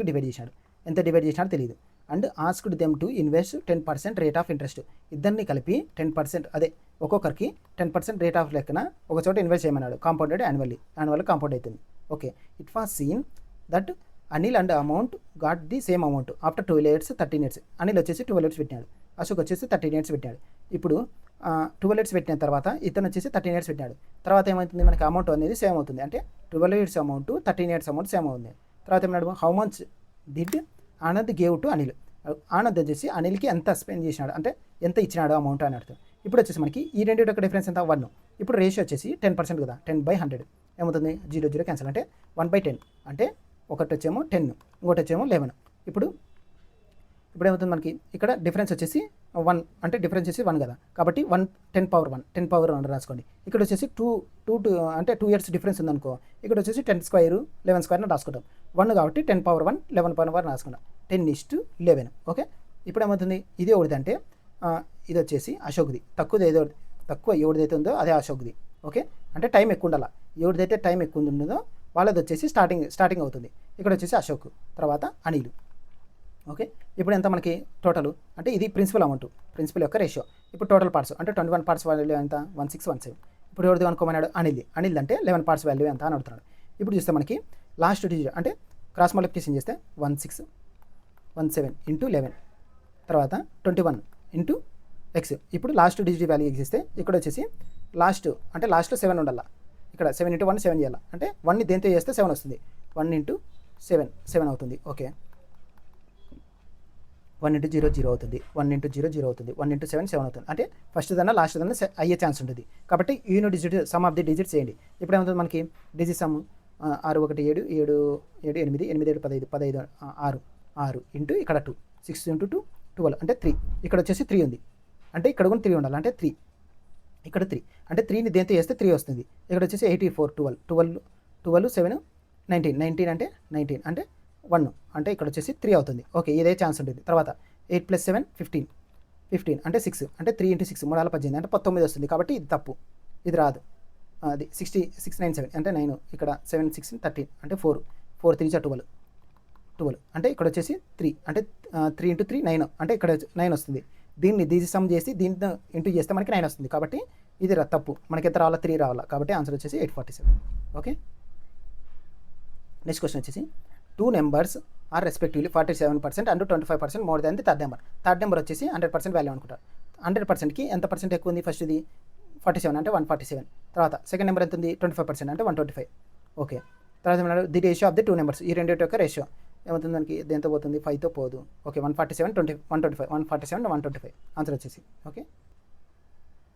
S1: డివైడ్ చేశాడు. ఎంత డివైడ్ చేసినాడో తెలియదు. And asked them to invest 10% rate of interest. ఇద్దరిని కలిపి 10% అదే ఒక్కొక్కరికి 10% రేట్ ఆఫ్ లెక్కన ఒక చోట ఇన్వెస్ట్ చేయమన్నాడు. కాంపౌండెడ్ యాన్యువల్ కాంపౌండ్ అవుతుంది. Okay. It was seen that Anil and amount got the same amount after 12 years 13 years. Anil వచ్చేసి 12 ఇయర్స్ పెట్టినాడు, అశోక్ వచ్చేసి 13 ఇయర్స్ పెట్టాడు. ఇప్పుడు 12 ఇయర్స్ పెట్టిన తర్వాత ఇతను వచ్చేసి 13 ఇయర్స్ పెట్టాడు. తర్వాత ఏమవుతుంది, మనకి అమౌంట్ అనేది సేమ్ అవుతుంది. అంటే 12 years amount 13 years amount same అవుతుంది. తర్వాత ఏమన్నాడు, how much did Anand gave to Anil. Anand వచ్చేసి అనిల్కి ఎంత స్పెండ్ చేసినాడు అంటే ఎంత ఇచ్చినాడు అమౌంట్ అని అర్థం. ఇప్పుడు వచ్చేసి మనకి ఈ రెండు యొక్క డిఫరెన్స్ ఎంత 1. ఇప్పుడు రేషియో వచ్చేసి 10% కదా, 10/100 ఏమవుతుంది, 0 క్యాన్సల్ అంటే 1/10 అంటే ఒకటి వచ్చేమో 10 ఇంకోటి వచ్చేమో 11. ఇప్పుడు ఏమవుతుంది మనకి ఇక్కడ డిఫరెన్స్ వచ్చేసి 1 అంటే డిఫరెన్స్ వచ్చేసి 1 కదా, కాబట్టి 10 రాసుకోండి. ఇక్కడ వచ్చేసి 2 అంటే 2 ఇయర్స్ డిఫరెన్స్ ఉందనుకో, ఇక్కడ వచ్చేసి 10 స్క్వేర్ 11 స్క్వేర్ రాసుకుంటాం. 1 కాబట్టి 10 11 రాసుకుంటాం, 10:11. ఓకే, ఇప్పుడు ఏమవుతుంది, ఇది ఒకటిది అంటే ఇది వచ్చేసి అశోక్ది, తక్కువ ఎవరిదైతే ఉందో అదే అశోక్ది. ఓకే, అంటే టైం ఎక్కువ ఉండాలి, ఎవరిదైతే టైం ఎక్కువ ఉంటుందో వాళ్ళది వచ్చేసి స్టార్టింగ్ అవుతుంది. ఇక్కడ వచ్చేసి అశోక్, తర్వాత అనిల్. ఓకే, ఇప్పుడు ఎంత మనకి టోటల్ అంటే ఇది ప్రిన్సిపల్ యొక్క రేషియో. ఇప్పుడు టోటల్ పార్ట్స్ అంటే 21 పార్ట్స్ వాల్యూ ఎంత 1617. ఇప్పుడు ఎవరిది అనుకోమన్నాడు, అనిల్ అంటే 11 పార్ట్స్ వాల్యూ ఎంత అని అడుగుతున్నాడు. ఇప్పుడు చూస్తే మనకి లాస్ట్ డిజిట్ అంటే క్రాస్ మల్టిప్లికేషన్ చేస్తే 1617 ఇంటూ 11 తర్వాత 21 ఇంటూ ఎక్స్. ఇప్పుడు లాస్ట్ డిజిట్ వాల్యూ ఎక్స్ ఇస్తే ఇక్కడ వచ్చేసి లాస్ట్లో 7 ఉండాలి. ఇక్కడ 7 ఇంటూ 1 7 చేయాలి, అంటే 1ని దేంతో చేస్తే 7 వస్తుంది, 1 ఇంటూ 7 అవుతుంది. ఓకే, 1 ఇంటూ 0 అవుతుంది, 1 ఇంటూ 0 అవుతుంది, 1 ఇంటూ 7 అవుతుంది. అంటే ఫస్ట్ దన్నా లాస్ట్ దన్నా అయ్యే ఛాన్స్ ఉంటుంది. కాబట్టి unit digit sum of the digits చేయండి. ఇప్పుడు ఏమవుతుంది మనకి డిజిట్ సమ్ 6 1 7 7 7 8 8 7 15 6 ఇంటూ ఇక్కడ 2 6 ఇంటూ 2 12 అంటే 3. ఇక్కడ వచ్చేసి 3 ఉంది, అంటే ఇక్కడ కూడా 3 ఉండాలి, అంటే 3 ఇక్కడ 3 అంటే 3ని దేంతో చేస్తే 3 వస్తుంది. ఇక్కడ వచ్చేసి 84 12 7 19 అంటే 19 అంటే 1 అంటే ఇక్కడ వచ్చేసి 3 అవుతుంది. ఓకే, ఇదే ఛాన్స్ ఉంటుంది. తర్వాత 8 + 7 15 అంటే 6 అంటే 3 ఇంటూ 6 3 18 అంటే 19 వస్తుంది. కాబట్టి ఇది తప్పు, ఇది రాదు. అది 697 అంటే 9, ఇక్కడ 7 6 13 అంటే 4 3 12 అంటే ఇక్కడ వచ్చేసి 3 అంటే 3 ఇంటూ 3 9 అంటే ఇక్కడ 9 వస్తుంది. దీన్ని సమ్ చేసి దీంతో ఇంటూ చేస్తే మనకి 9 వస్తుంది. కాబట్టి ఇది తప్పు, మనకి ఎంత రావాలా 3 రావాలా. కాబట్టి ఆన్సర్ వచ్చేసి 847. ఓకే, నెక్స్ట్ క్వశ్చన్ వచ్చేసి 2 numbers are respectively 47% and 25% more than the third number వచ్చేసి 100% వాల్యూ అనుకుంటారు. 100%కి ఎంత పర్సెంట్ ఎక్కువ ఉంది, ఫస్ట్ ఇది 47 అంటే 147. తర్వాత సెకండ్ నెంబర్ ఎంత ఉంది 25% అంటే 125. ఓకే, తర్వాత ఏమన్నాడు, the ratio of the 2 numbers, ఈ రెండింటి యొక్క రేషియో ఏమవుతుంది మనకి, దేంతో పోతుంది 5తో పోదు. ఓకే, 147 125 147 125 ఆన్సర్ వచ్చేసి. ఓకే,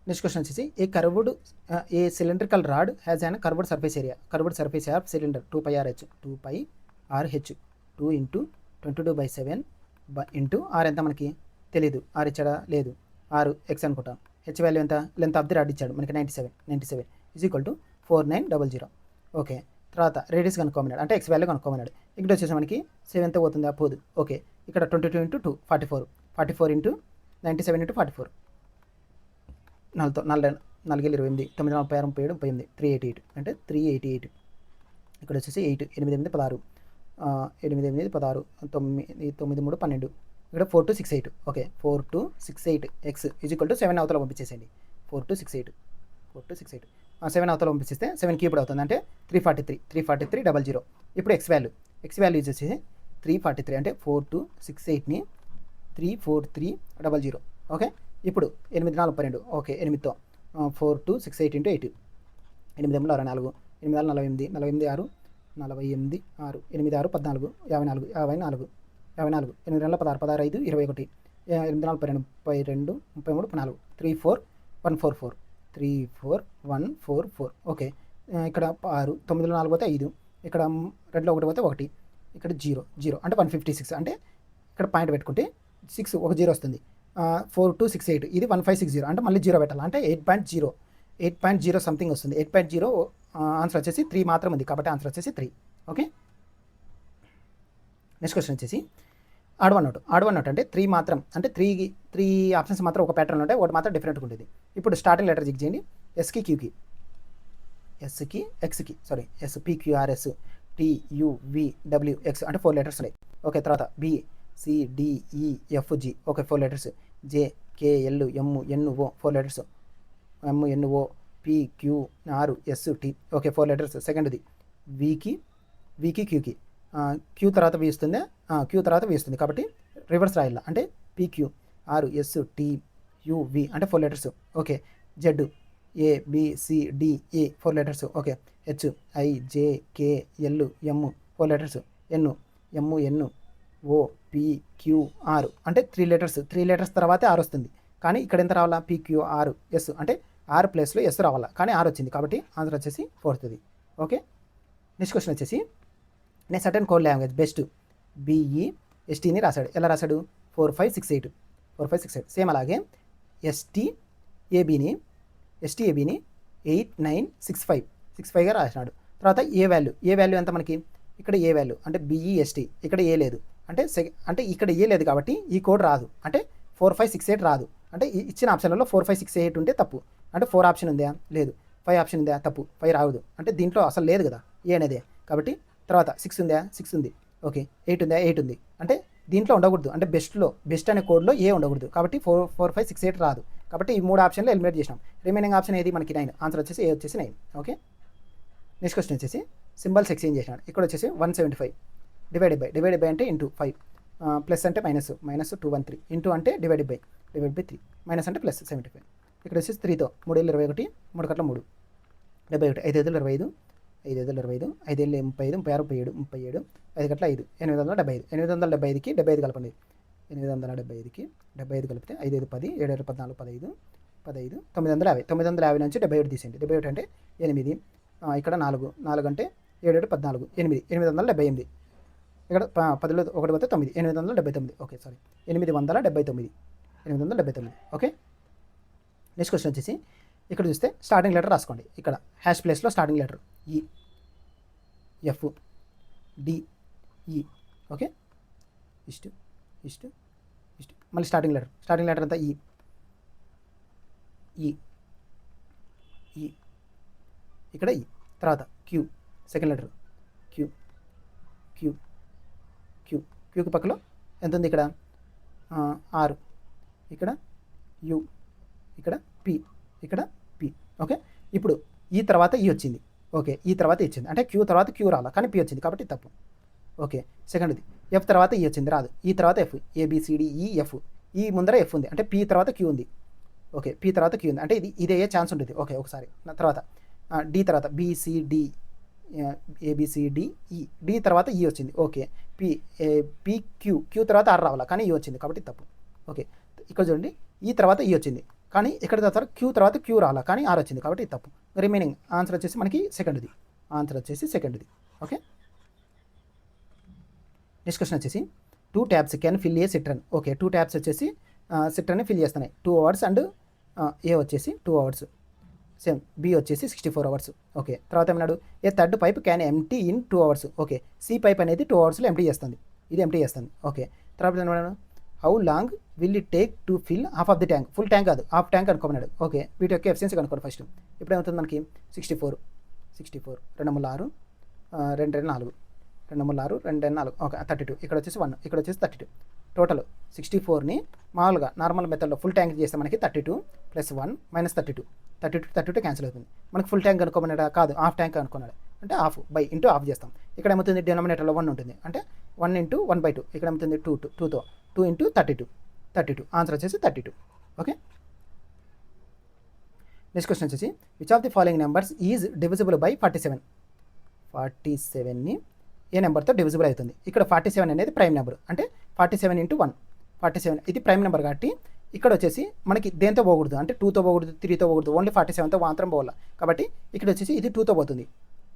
S1: నెక్స్ట్ క్వశ్చన్ వచ్చేసి a cylindrical rod has an curved surface area of cylinder 2πRh 2 into 22/7 into R ఎంత మనకి తెలీదు, ఆర్ ఇచ్చాడా లేదు, 6x అనుకుంటాం. హెచ్ వాల్యూ ఎంత, లెంత్ ఆఫ్ ది రాడ్ ఇచ్చాడు మనకి 97 = 4900. ఓకే, తర్వాత రేడియస్ కనుక్కోమన్నాడు, అంటే ఎక్స్ వాల్యూ కనుక్కోమన్నాడు. ఇక్కడ వచ్చేసి మనకి 7తో పోతుంది పోదు. ఓకే, ఇక్కడ 22 ఇంటూ 2 44 ఇంటూ 97 ఇంటూ 44 4 4 28 9 46 37 38 388 అంటే 388. ఇక్కడ వచ్చేసి 8 8 8 16 8 8 16 9 9 3 12 ఇక్కడ 4 2 6 8. ఓకే, 4 2 6 8 ఎక్స్ = 7 అవతల పంపించేసేయండి. 4 2 6 8 7 అవతల పంపిస్తే 7 క్యూబ్డ్ అవుతుంది, అంటే 343 00. ఇప్పుడు ఎక్స్ వాల్యూ వచ్చేసి 343 అంటే 4 2 6 8ని 343 00. ఓకే, ఇప్పుడు 8 4 12. Okay, 8తో 4 2 6 8 into 8 8 8 64 8 48 48 6 48 6 8 6 14 54 54 8 2 16 16 5 21 8 4 12 32 33 14 34 144. ఓకే, ఇక్కడ 6 9 4 పోతే 5, ఇక్కడ 2 1 పోతే 1, ఇక్కడ 0 అంటే 156. అంటే ఇక్కడ పాయింట్ పెట్టుకుంటే 6 ఒక 0 వస్తుంది. 4 2 6 8 ఇది 1560 అంటే మళ్ళీ 0 పెట్టాలి, అంటే 8.0 సంథింగ్ వస్తుంది. 8.0 ఆన్సర్ వచ్చేసి 3 మాత్రం ఉంది, కాబట్టి ఆన్సర్ వచ్చేసి 3. ఓకే, నెక్స్ట్ క్వశ్చన్ వచ్చేసి ఆడ్ వన్ అవుట్ అంటే 3 మాత్రం, అంటే 3 ఆప్షన్స్ మాత్రం ఒక ప్యాటర్న్ ఉంటాయి, ఒకటి మాత్రం డిఫరెంట్గా ఉంటుంది. ఇప్పుడు స్టార్టింగ్ లెటర్ చెక్ చేయండి, ఎస్కి క్యూకి ఎస్కి ఎక్స్కి SPQRS TUVWX అంటే 4 లెటర్స్ ఉన్నాయి. ఓకే, తర్వాత BCDEFG okay 4 letters, JKLMNO 4 letters, MNO PQRST okay 4 letters. సెకండ్ది వీకి క్యూకి క్యూ తర్వాత వి వస్తుంది, క్యూ తర్వాత వి వస్తుంది. కాబట్టి రివర్స్ రాయాల. అంటే P Q, R, S, T, U, V అంటే 4 letters. Okay. Z, A, B, C, D, E 4 letters. Okay. H, I, J, K, L, M 4 letters. N, M, N, O, P, Q, R అంటే 3 లెటర్స్. 3 లెటర్స్ తర్వాతే ఆర్ వస్తుంది. కానీ ఇక్కడ ఎంత రావాలా? పీక్యూ, ఆర్, ఎస్ అంటే ఆర్ ప్లేస్లో ఎస్ రావాలా, కానీ ఆర్ వచ్చింది. కాబట్టి ఆన్సర్ వచ్చేసి 4th. ఓకే. నెక్స్ట్ క్వశ్చన్ వచ్చేసి సర్టెన్ కోడ్ లాంగ్వేజ్ బెస్ట్ బిఈఎస్టీని రాశాడు. ఎలా రాశాడు? 4, 5, 6, 8 4, 5, 6, 8. సేమ్ అలాగే ఎస్టీఏబిని 8, 9, 6, 5గా రాసినాడు. తర్వాత ఏ వాల్యూ ఎంత మనకి? ఇక్కడ ఏ వాల్యూ అంటే బిఈఎస్టీ, ఇక్కడ ఏ లేదు అంటే ఇక్కడ ఏ లేదు కాబట్టి ఈ కోడ్ రాదు. అంటే 4, 5, 6, 8 రాదు. అంటే ఇచ్చిన ఆప్షన్లలో 4, 5, 6, 8 ఉంటే తప్పు. అంటే 4 ఆప్షన్ ఉందా? లేదు. 5 ఆప్షన్ ఉందా? తప్పు. 5 రాదు. అంటే దీంట్లో అసలు లేదు కదా ఏ అనేదే. కాబట్టి తర్వాత 6 ఉందా? 6 ఉంది. ఓకే. 8 ఉందా? 8 ఉంది. అంటే దీంట్లో ఉండకూడదు. అంటే బెస్ట్ అనే కోడ్లో ఏ ఉండకూడదు. కాబట్టి 4, 5, 6, 8 రాదు. కాబట్టి ఈ 3 ఆప్షన్లు ఎలిమినేట్ చేసినాం. రిమైనింగ్ ఆప్షన్ ఏది మనకి? 9. ఆన్సర్ వచ్చేసి ఏ వచ్చేసి 9. ఓకే. నెక్స్ట్ క్వశ్చన్ వచ్చేసి సింబల్స్ ఎక్స్చేంజ్ చేసినాడు. ఇక్కడ వచ్చేసి 175 డివైడెడ్ బై అంటే ఇంటూ 5, ప్లస్ అంటే మైనస్ 213, ఇంటూ అంటే డివైడెడ్ బై 3, మైనస్ అంటే ప్లస్ 75. ఇక్కడ వచ్చేసి 3తో 3 ఏళ్ళు 21, 3 కట్ల 3 71, 5 ఐదులు 25, 5 ఐదులు 25, 5 ఏళ్ళు 35, 36, 37, 5 కట్ల 5 875. 875కి 75 కలపండి. 875కి 75 కలిపితే 5 5 10, 7 7 14, 15 950. 950 నుంచి 71 తీసేయండి. 71 అంటే 8, ఇక్కడ 4 అంటే 7 7 14, 8 878. ఇక్కడ 10లో 1 పోతే 9, 879. Okay sorry 879. Okay. Next question వచ్చేసి ఇక్కడ చూస్తే స్టార్టింగ్ లెటర్ రాసుకోండి. ఇక్కడ హ్యాష్ ప్లేస్లో స్టార్టింగ్ లెటర్ ఈ, ఎఫ్, డి, ఈ. ఓకే. ఇష్టు మళ్ళీ స్టార్టింగ్ లెటర్ అంతా ఈ ఇక్కడ ఈ. తర్వాత క్యూ, సెకండ్ లెటర్ క్యూకి పక్కలో ఎంత ఉంది? ఇక్కడ 6, ఇక్కడ యు, ఇక్కడ పి, ఇక్కడ పి. ఓకే. ఇప్పుడు ఈ తర్వాత ఈ వచ్చింది. ఓకే. ఈ తర్వాత ఇచ్చింది అంటే క్యూ తర్వాత క్యూ రాలా, కానీ పి వచ్చింది కాబట్టి తప్పు. ఓకే. సెకండ్ది ఎఫ్ తర్వాత ఈ వచ్చింది, రాదు. ఈ తర్వాత ఎఫ్, ఏబిసిడి, ఈ, ఎఫ్. ఈ ముందర ఎఫ్ ఉంది అంటే పి తర్వాత క్యూ ఉంది. ఓకే. పి తర్వాత క్యూ ఉంది అంటే ఇదే ఏ ఛాన్స్ ఉంటుంది. ఓకే. ఒకసారి తర్వాత డి తర్వాత బిసిడి, ఏబిసిడి, ఈ. డి తర్వాత ఈ వచ్చింది. ఓకే. పి క్యూ తర్వాత ఆర్ రావాలా, కానీ ఈ వచ్చింది కాబట్టి తప్పు. ఓకే. ఇక్కడ చూడండి ఈ తర్వాత ఈ వచ్చింది, కానీ ఇక్కడ తర్వాత క్యూ తర్వాత క్యూ రావాలా, కానీ ఆర్ వచ్చింది కాబట్టి తప్పు. రిమైనింగ్ ఆన్సర్ వచ్చేసి మనకి సెకండ్ది. ఓకే. నెక్స్ట్ క్వశ్చన్ వచ్చేసి 2 tabs can fill A Citroën. Okay. 2 tabs వచ్చేసి సిట్రన్ని ఫిల్ చేస్తున్నాయి. 2 hours అండ్ ఏ వచ్చేసి 2 hours. సేమ్ బి వచ్చేసి 64 hours. ఓకే. తర్వాత ఏమన్నాడు? A third pipe can empty in 2 hours. Okay. C pipe అనేది 2 hours ఎంటీ చేస్తుంది. ఇది ఎంటీ చేస్తుంది. ఓకే. తర్వాత ఏమన్నాడు? How long will it take to fill half of the tank. Full tank కాదు, హాఫ్ ట్యాంక్ అనుకోమన్నాడు. ఓకే. వీటి యొక్క ఎఫిషియన్సీ కనుక్కోండి ఫస్ట్. ఇప్పుడు ఏమవుతుంది మనకి? 64 2 6 2 4 2 4 ఓకే. 32. ఇక్కడ వచ్చేసి 1, ఇక్కడ వచ్చేసి 32. టోటల్ 64ని మామూలుగా నార్మల్ మెథడ్లో ఫుల్ ట్యాంక్ చేస్తే మనకి 32 + 1 - 32 క్యాన్సిల్ అవుతుంది. మనకి ఫుల్ ట్యాంక్ అనుకోమన్నాడా? కాదు, హాఫ్ ట్యాంక్ అనుకున్నాడు. అంటే హాఫ్ బై ఇంటూ హాఫ్ చేస్తాం. ఇక్కడ ఏమవుతుంది? డినామినేటర్లో 1 ఉంటుంది అంటే 1 × 1/2. ఇక్కడ ఏమవుతుంది? 2తో 2 × 32. ఆన్సర్ వచ్చేసి 32. ఓకే. నెక్స్ట్ క్వశ్చన్ వచ్చేసి which of the following numbers is divisible by 47. 47ని ఏ నెంబర్తో డివిజిబుల్ అవుతుంది? ఇక్కడ 47 అనేది ప్రైమ్ నెంబర్ అంటే 47 × 1. 47 ఇది ప్రైమ్ నెంబర్ కాబట్టి ఇక్కడ వచ్చేసి మనకి దేంతో పోకూడదు అంటే 2తో పోకూడదు, 3తో పోకూడదు, ఓన్లీ 47తో మాత్రం పోవాలి. కాబట్టి ఇక్కడ వచ్చేసి ఇది 2తో పోతుంది,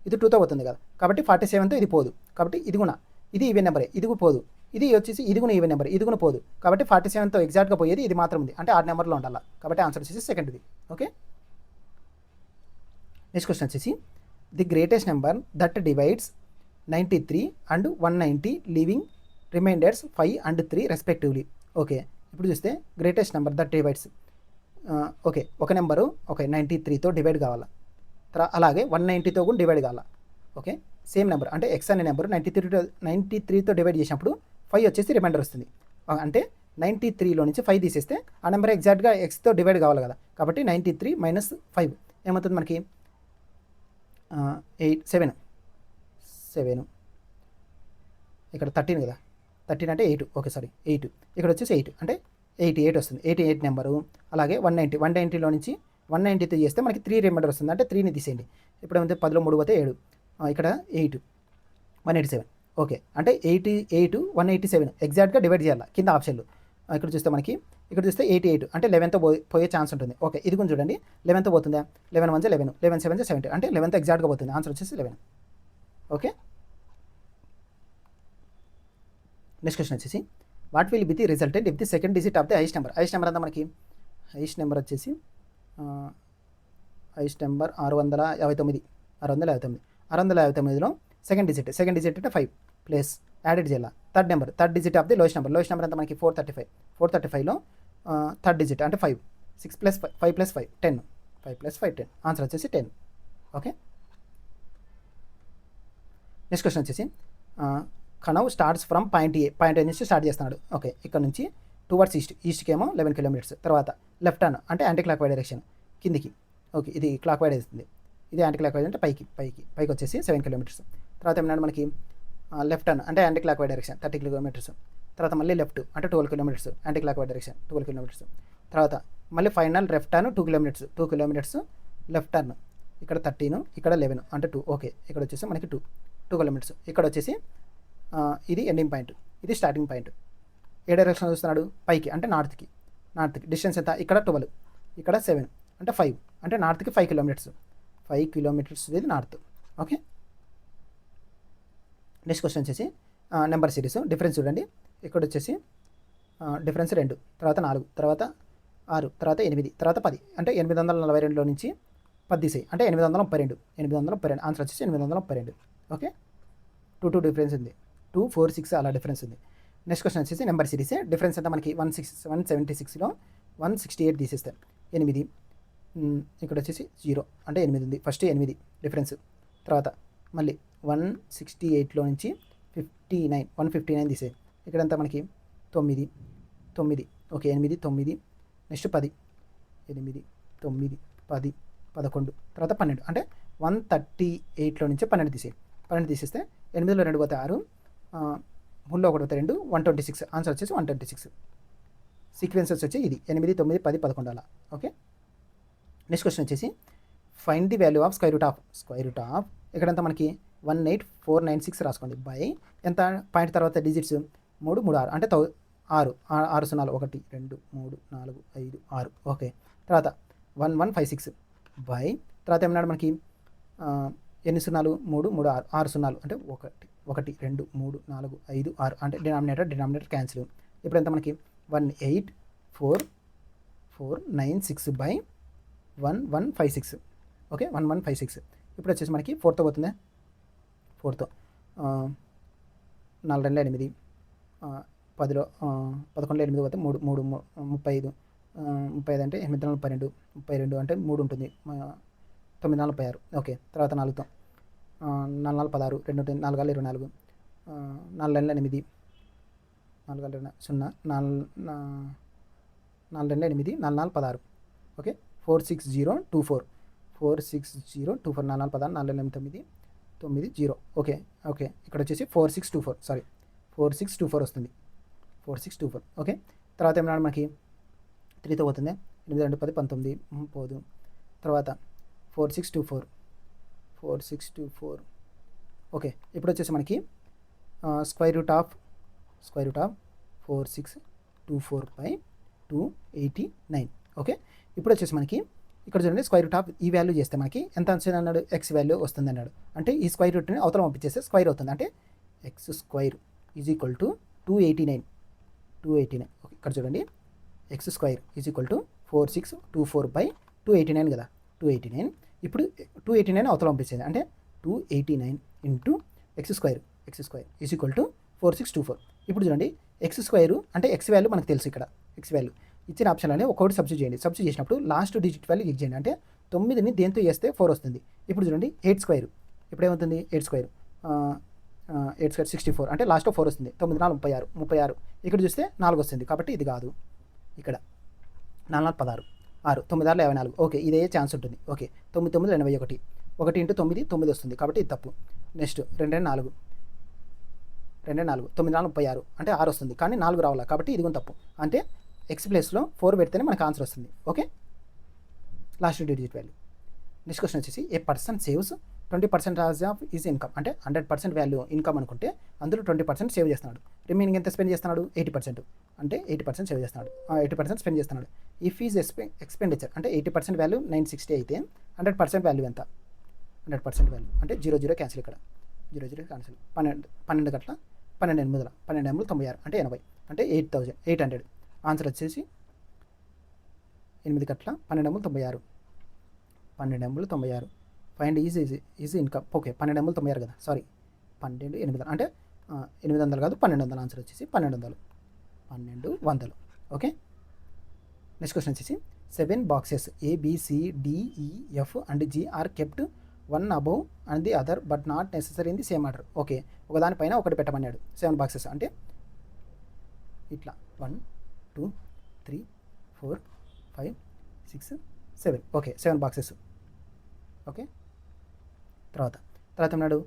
S1: ఇది 2తో పోతుంది కదా. కాబట్టి 47తో ఇది పోదు. కాబట్టి ఇది కూడా ఇది ఈవెన్ నెంబరే, ఇది కూడా పోదు. ఇది వచ్చేసి ఇది కూడా ఈవెన్ నెంబర్, ఇది కూడా పోదు. కాబట్టి 47తో ఎగ్జాక్ట్గా పోయేది ఇది మాత్రం ఉంది అంటే 6 నెంబర్లో ఉండాలి. కాబట్టి ఆన్సర్ వచ్చేసి సెకండ్ది. ఓకే. నెక్స్ట్ క్వశ్చన్ వచ్చేసి the greatest number that divides 93 and 190 leaving remainders 5 and 3 respectively. Okay. ఇప్పుడు చూస్తే greatest number that divides. Okay. ఒక నెంబరు 93తో డివైడ్ కావాలా, అలాగే 190తో కూడా డివైడ్ కావాలా. ఓకే. సేమ్ నెంబర్ అంటే ఎక్స్ అనే నెంబర్ 93తో డివైడ్ చేసినప్పుడు 5 వచ్చేసి రిమైండర్ వస్తుంది. అంటే 93లో నుంచి 5 తీసేస్తే ఆ నెంబర్ ఎగ్జాక్ట్గా ఎక్స్తో డివైడ్ కావాలి కదా. కాబట్టి 93 - 5 ఏమవుతుంది మనకి? 7 ఇక్కడ 13 కదా, 13 అంటే 8, ఓకే సారీ 8, ఇక్కడ వచ్చేసి 8 అంటే 88 వస్తుంది. 88 నెంబరు. అలాగే 190లో నుంచి 190తో చేస్తే మనకి 3 రిమైండర్ వస్తుంది, అంటే 3ని తీసేయండి. ఇప్పుడు ఏమంటే 10లో 3 పోతే 7, ఇక్కడ 8, 187, ఓకే. అంటే 88 187 ఎగ్జాక్ట్గా డివైడ్ చేయాలి కింద ఆప్షన్లు. ఇక్కడ చూస్తే మనకి ఇక్కడ చూస్తే 88 అంటే 11తో పోయే ఛాన్స్ ఉంటుంది. ఓకే, ఇది కొంచెం చూడండి, 11తో పోతుందా, 11 1 11, 11 7 70, అంటే 11తో ఎగ్జాక్ట్గా పోతుంది. ఆన్సర్ వచ్చేసి 11. ఓకే, నెక్స్ట్ క్వశ్చన్ వచ్చేసి what will be the resultant if the second digit of the highest number. Highest number అంతా మనకి హైయెస్ట్ నెంబర్ వచ్చేసి హైయెస్ట్ నెంబర్ 659. 659లో సెకండ్ డిజిట్ అంటే 5 ప్లస్ యాడెడ్ చేయాలి. Third digit of the lowest number అంతా మనకి 435లో థర్డ్ డిజిట్ అంటే 5, 6 + 5 + 5 10, 5 + 5 10, ఆన్సర్ వచ్చేసి 10. ఓకే, నెక్స్ట్ క్వశ్చన్ వచ్చేసి కనవ్ స్టార్ట్స్ ఫ్రమ్ పాయింట్ ఏ నుంచి స్టార్ట్ చేస్తున్నాడు. ఓకే, ఇక్కడ నుంచి టువర్డ్స్ ఈస్ట్కి ఏమో 11 కిలోమీటర్స్, తర్వాత లెఫ్ట్ టర్న్ అంటే యాంటీ క్లాక్ వైడ్ డైరెక్షన్ కిందికి. ఓకే, ఇది క్లాక్ వైడ్ అవుతుంది, ఇది యాంటీ క్లాక్ వైడ్ అంటే పైకి వచ్చేసి 7 కిలోమీటర్స్. తర్వాత ఏమన్నా మనకి లెఫ్ట్ టర్న్ అంటే anti clock wide direction 30 kilometres. తర్వాత మళ్ళీ లెఫ్ట్ అంటే 12 kilometres, anti clock wide direction 12 kilometres. తర్వాత మళ్ళీ final left turn 2 kilometres left turn, ఇక్కడ 13, ఇక్కడ 11 అంటే 2. ఓకే, ఇక్కడ వచ్చేసి మనకి 2 కిలోమీటర్స్. ఇక్కడ వచ్చేసి ఇది ఎండింగ్ పాయింట్, ఇది స్టార్టింగ్ పాయింట్. ఏ డైరెక్షన్ చూస్తున్నాడు, పైకి అంటే నార్త్కి. డిస్టెన్స్ ఎంత, ఇక్కడ 12, ఇక్కడ 7 అంటే 5, అంటే నార్త్కి 5 కిలోమీటర్స్. 5 కిలోమీటర్స్ ఇది నార్త్. ఓకే, నెక్స్ట్ క్వశ్చన్ వచ్చేసి నెంబర్ సిరీస్ డిఫరెన్స్ చూడండి. ఇక్కడ వచ్చేసి డిఫరెన్స్ 2, తర్వాత 4, తర్వాత 6, తర్వాత 8, తర్వాత 10, అంటే 842లో నుంచి 10 తీసేయి అంటే 832. ఆన్సర్ వచ్చేసి 832. ఓకే, 2 డిఫరెన్స్ ఉంది, 2 4 6 అలా డిఫరెన్స్ ఉంది. నెక్స్ట్ క్వశ్చన్ వచ్చేసి నెంబర్ సిరీస్ డిఫరెన్స్ అంతా మనకి 176లో 168 తీసేస్తే 8, ఇక్కడ వచ్చేసి 0 అంటే 8 ఉంది. ఫస్ట్ 8 డిఫరెన్స్, తర్వాత మళ్ళీ 168లో నుంచి 159 తీసే, ఇక్కడంతా మనకి 9, ఓకే 8 9, నెక్స్ట్ 10, 8 9 10 11, తర్వాత 12 అంటే 138లో నుంచి 12 తీసే. 12 తీసేస్తే 8లో 2 పోతే 6, 3లో 1 పోతే 2, 126. ఆన్సర్ వచ్చేసి 126. సీక్వెన్సెస్ వచ్చి ఇది 8 9 10 11 అలా. ఓకే, నెక్స్ట్ క్వశ్చన్ వచ్చేసి find the value of square root of ఇక్కడంతా మనకి 18496 రాసుకోండి బై ఎంత పాయింట్ తర్వాత డిజిట్స్ 3 3 6 అంటే 6 0 1 2 3 4 5 6. ఓకే, తర్వాత 1156 బై తర్వాత ఏమన్నాడు మనకి ఎన్ని 0 3 3 6 0 అంటే 1 2 3 4 5 6 అంటే డినామినేటర్ క్యాన్సిల్. ఇప్పుడు ఎంత మనకి 18496 బై 1156. ఓకే, 1156. ఇప్పుడు వచ్చేసి మనకి 4తో పోతుంది, 4తో 4 2 8, 10లో 11లో 8 పోతే 3 3 35, 35 అంటే 8 4 32 అంటే 3 ఉంటుంది, 9 4 36. ఓకే, తర్వాత 4తో 4 4 16, 2 4 4 24, 4 2 8, 4 2 0, 4 2 8, 4 4 16. ఓకే, 46024, 46024, 4 4 16, 4 9 9 0. ఓకే, ఇక్కడ వచ్చేసి 4624 వస్తుంది, 4624. ఓకే, తర్వాత ఏమన్నా మనకి 3తో పోతుంది, 8 2 10 19 పోదు. తర్వాత 4624. ఓకే, ఇప్పుడు వచ్చేసి మనకి square root of 4624 by 289. Okay, ఇప్పుడు వచ్చేసి మనకి ఇక్కడ చూడండి స్క్వేర్ రూట్ ఆఫ్ ఈ వాల్యూ చేస్తే మనకి ఎంత వచ్చింది అన్నాడు, ఎక్స్ వాల్యూ వస్తుంది అన్నాడు. అంటే ఈ స్క్వేర్ రూట్ని అవతల పంపించేస్తే స్క్వేర్ అవుతుంది, అంటే X square is equal to 289. Okay, ఇక్కడ చూడండి X square is equal to 4624 by 289 కదా, 289. ఇప్పుడు 289 అవతల పంపించేది, అంటే 289 into X square is equal to 4624. ఇప్పుడు చూడండి ఎక్స్ స్క్వేర్ అంటే ఎక్స్ వాల్యూ మనకు తెలుసు, ఇక్కడ ఎక్స్ వాల్యూ ఇచ్చిన ఆప్షన్లోనే ఒకటి సబ్స్టిట్యూట్ చేయండి. సబ్స్టిట్యూట్ చేసినప్పుడు లాస్ట్ డిజిట్ వాల్యూ క్లిక్ చేయండి, అంటే 9ని దేంతో చేస్తే 4 వస్తుంది. ఇప్పుడు చూడండి 8 స్క్వేర్, ఇప్పుడు ఏమవుతుంది 8 స్క్వేర్ 64 అంటే లాస్ట్లో 4 వస్తుంది. 9 4 36. ఇక్కడ చూస్తే 4 వస్తుంది, కాబట్టి ఇది కాదు. ఇక్కడ 4 4 16, 6 9 6 54. ఓకే, ఇదే ఛాన్స్ ఉంటుంది. ఓకే, 9 9 81, 1 ఇంటూ 9 9 వస్తుంది, కాబట్టి ఇది తప్పు. నెక్స్ట్ 2 4, 2 4 9 4 36 అంటే 6 వస్తుంది, కానీ 4 రావాలి కాబట్టి ఇది కూడా తప్పు. అంటే ఎక్స్ ప్లేస్లో 4 పెడితేనే మనకు ఆన్సర్ వస్తుంది. Okay, last digit value. Next question వచ్చేసి a person saves 20% of his income, అంటే 100% వాల్యూ ఇన్కమ్ అనుకుంటే అందులో 20% సేవ్ చేస్తున్నాడు. రిమైనింగ్ ఎంత స్పెండ్ చేస్తున్నాడు? 80%. అంటే 80% సేవ్ చేస్తున్నాడు, 80% స్పెండ్ చేస్తున్నాడు. ఈ ఫీజ్ ఎక్స్పెండిచర్ అంటే 80% వాల్యూ 960 అయితే 100% వాల్యూ ఎంత? 100% వాల్యూ అంటే 0 క్యాన్సిల్, ఇక్కడ 0 క్యాన్సిల్. 12 గట్ల 12 8 96 అంటే 80 అంటే 800. ఆన్సర్ వచ్చేసి 8 గట్ల 12 96 ఫైండ్ ఈజ్ ఇన్కమ్. ఓకే, 12 కదా, సారీ 12 8 అంటే 800 కాదు 1200. ఆన్సర్ వచ్చేసి 1200. ఓకే, నెక్స్ట్ క్వశ్చన్ వచ్చేసి 7 boxes ABCDEF and G are kept one above and the other but not necessary in the same order. Okay, ఒకదానిపైన ఒకటి పెట్టమన్నాడు. 7 బాక్సెస్ అంటే ఇట్లా 1 2 3 4 5 6 7. Okay, 7 boxes. ఓకే, తర్వాత ఉన్నాడు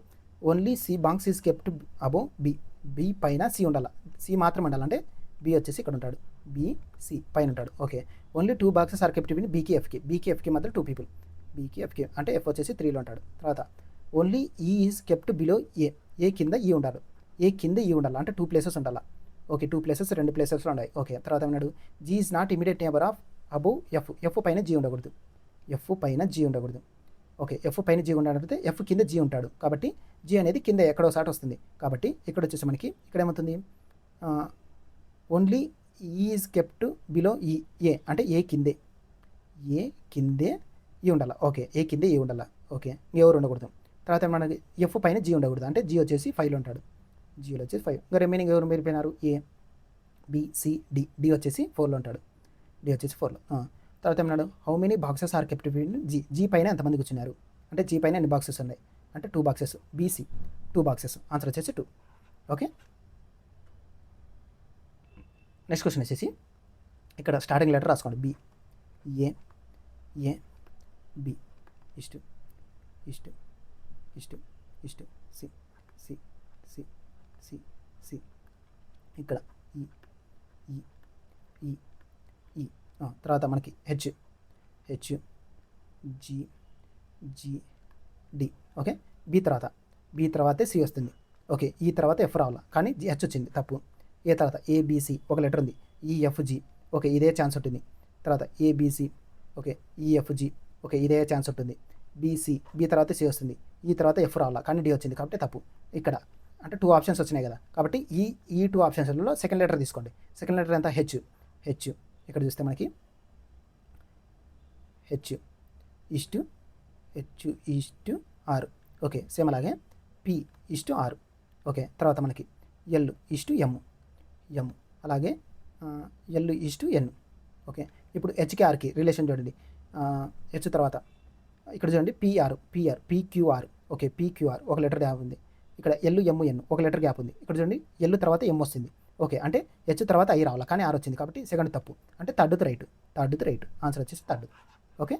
S1: only C box is kept above B. B పైన సి ఉండాలి, సి మాత్రం ఉండాలి. అంటే బి వచ్చేసి ఇక్కడ ఉంటాడు, బిసి పైన ఉంటాడు. Okay, only 2 boxes are kept in బీకి ఎఫ్కి మధ్య 2 పీపుల్. బీకి ఎఫ్కి అంటే ఎఫ్ వచ్చేసి 3లో ఉంటాడు. తర్వాత ఓన్లీ ఈ ఈజ్ కెప్ట్ బిలో ఏ. ఏ కింద ఈ ఉండాలి, ఏ కింద ఈ ఉండాలి. అంటే 2 ప్లేసెస్ ఉండాలి. ఓకే, 2 ప్లేసెస్ 2 ప్లేసెస్లో ఉన్నాయి. ఓకే, తర్వాత ఉన్నాడు G is not immediate neighbour of above F. F పైన జీ ఉండకూడదు, ఎఫ్ పైన జీ ఉండకూడదు. ఓకే, ఎఫ్ పైన జీ ఉండాలంటే ఎఫ్ కింద జీ ఉంటాడు కాబట్టి జీ అనేది కింద ఎక్కడో సాట్ వస్తుంది. కాబట్టి ఇక్కడ వచ్చేసి మనకి ఇక్కడ ఏమవుతుంది? ఓన్లీ ఈజ్ కెప్ట్ బిలో ఈ ఏ అంటే ఏ కిందే ఈ ఉండాలి. ఓకే, ఏ కిందే ఈ ఉండాలి. ఓకే, ఎవరు ఉండకూడదు. తర్వాత మనకి ఎఫ్ పైన జీ ఉండకూడదు, అంటే జీ వచ్చేసి 5లో ఉంటాడు. జీలో వచ్చేసి 5. ఇంకా రిమైనింగ్ ఎవరు మిగిలిపోయినారు? ఏ బిసిడి. డి వచ్చేసి 4లో ఉంటాడు. డి వచ్చేసి 4లో. తర్వాత ఏమన్నాడు? How many boxes are kept in G. G పైన ఎంతమంది కూర్చున్నారు అంటే జీ పైన ఎన్ని బాక్సెస్ ఉన్నాయి అంటే 2 బాక్సెస్. BC 2 boxes. ఆన్సర్ వచ్చేసి 2. ఓకే, నెక్స్ట్ క్వశ్చన్ వచ్చేసి ఇక్కడ స్టార్టింగ్ లెటర్ రాసుకోండి. B A B is to C C C C C ఇక్కడ ఈ తర్వాత మనకి H G D. Okay, B తర్వాతే సి వస్తుంది. ఓకే, ఈ తర్వాత ఎఫ్ రావాలా, కానీ హెచ్ వచ్చింది తప్పు. ఏ తర్వాత ఏబిసి ఒక లెటర్ ఉంది, ఈఎఫ్జి. ఓకే, ఇదే ఛాన్స్ ఉంటుంది. తర్వాత ఏబిసి. Okay, EFG. ఓకే, ఇదే ఛాన్స్ ఉంటుంది. బీసీ, బి తర్వాత సి వస్తుంది. ఈ తర్వాత ఎఫ్ రావాలా, కానీ డి వచ్చింది కాబట్టి తప్పు. ఇక్కడ అంటే 2 ఆప్షన్స్ వచ్చినాయి కదా, కాబట్టి ఈ 2 ఆప్షన్స్లలో సెకండ్ లెటర్ తీసుకోండి. సెకండ్ లెటర్ ఎంత? హెచ్. ఇక్కడ చూస్తే మనకి హెచ్ ఈస్టు ఆరు. ఓకే, సేమ్ అలాగే పి ఈస్టు ఆరు. ఓకే, తర్వాత మనకి ఎల్ ఈస్టు ఎమ్ అలాగే ఎల్ ఈస్టు ఎన్. ఓకే, ఇప్పుడు హెచ్కి ఆర్కి రిలేషన్ చూడండి. హెచ్ తర్వాత ఇక్కడ చూడండి పీక్యూఆర్. ఓకే, పీక్యూఆర్ ఒక లెటర్ గ్యాప్ ఉంది. ఇక్కడ ఎల్ ఎమ్ ఎన్ ఒక లెటర్ గ్యాప్ ఉంది. ఇక్కడ చూడండి ఎల్ తర్వాత ఎమ్ వస్తుంది. ఓకే, అంటే హెచ్ తర్వాత ఐ రావాలి, కానీ ఆర్ వచ్చింది కాబట్టి సెకండ్ తప్పు. అంటే థర్డ్ రైట్. ఆన్సర్ వచ్చేసి థర్డ్. ఓకే,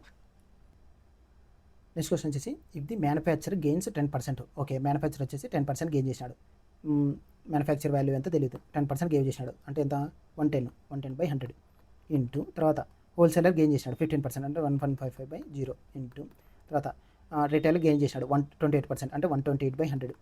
S1: నెక్స్ట్ క్వశ్చన్ వచ్చేసి if the manufacture gains 10%. Okay, manufacture వచ్చేసి 10% గెయిన్ చేసినాడు. మ్యానుఫ్యాక్చర్ వాల్యూ ఎంత తెలియదు, 10% గెయిన్ చేసినాడు అంటే ఎంత? 110/100 ఇంటూ తర్వాత హోల్సేలర్ గెయిన్ చేసినాడు 15% అంటే 1155/0 ఇంటూ తర్వాత రిటైల్ గెయిన్ చేసినాడు 28% అంటే 128/100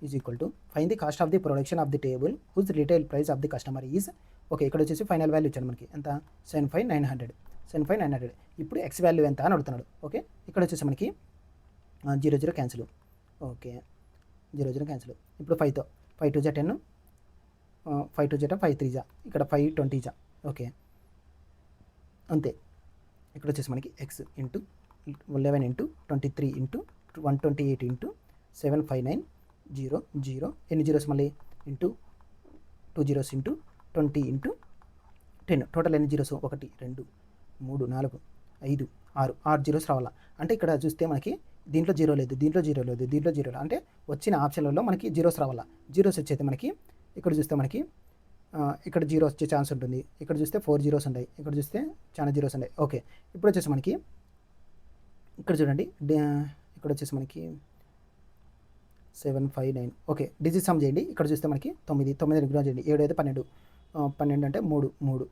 S1: is equal to fine the cost of the production of the table హుజ్ retail price of the customer is. Okay, ఇక్కడ వచ్చేసి ఫైనల్ వాల్యూ ఇచ్చాడు మనకి ఎంత? 75,900. ఇప్పుడు ఎక్స్ వాల్యూ ఎంత అని అడుగుతున్నాడు. ఓకే, ఇక్కడ వచ్చేసి మనకి 0 క్యాన్సిల్. Okay, 0 cancel. ఇప్పుడు 5తో 5 2 10, 5 2 5 3 ఇక్కడ 5 20. ఓకే, అంతే. ఇక్కడ వచ్చేసి మనకి X into 11 into 23 into 128 into 759 ఎన్ని జీరోస్ మళ్ళీ into 2 zeros into 20 into 10. Total ఎన్ని జీరోస్? 1 2 3 4 5 6 జీరోస్ రావాలా. అంటే ఇక్కడ చూస్తే మనకి దీంట్లో జీరో లేదు, దీంట్లో జీరో లేదు. అంటే వచ్చిన ఆప్షన్లలో మనకి జీరోస్ రావాలా. జీరోస్ వచ్చేది మనకి ఇక్కడ చూస్తే మనకి ఇక్కడ జీరో వచ్చే ఛాన్స్ ఉంటుంది. ఇక్కడ చూస్తే 4 zeros ఉన్నాయి, ఇక్కడ చూస్తే చాలా జీరోస్ ఉన్నాయి. ఓకే, ఇప్పుడు వచ్చేసి మనకి ఇక్కడ చూడండి, ఇక్కడ వచ్చేసి మనకి 759. ఓకే, డిజిట్ సమ్ చేయండి. ఇక్కడ చూస్తే మనకి 9 ఇగ్నోర్ చేయండి. 7 అయితే 12, 12 అంటే 3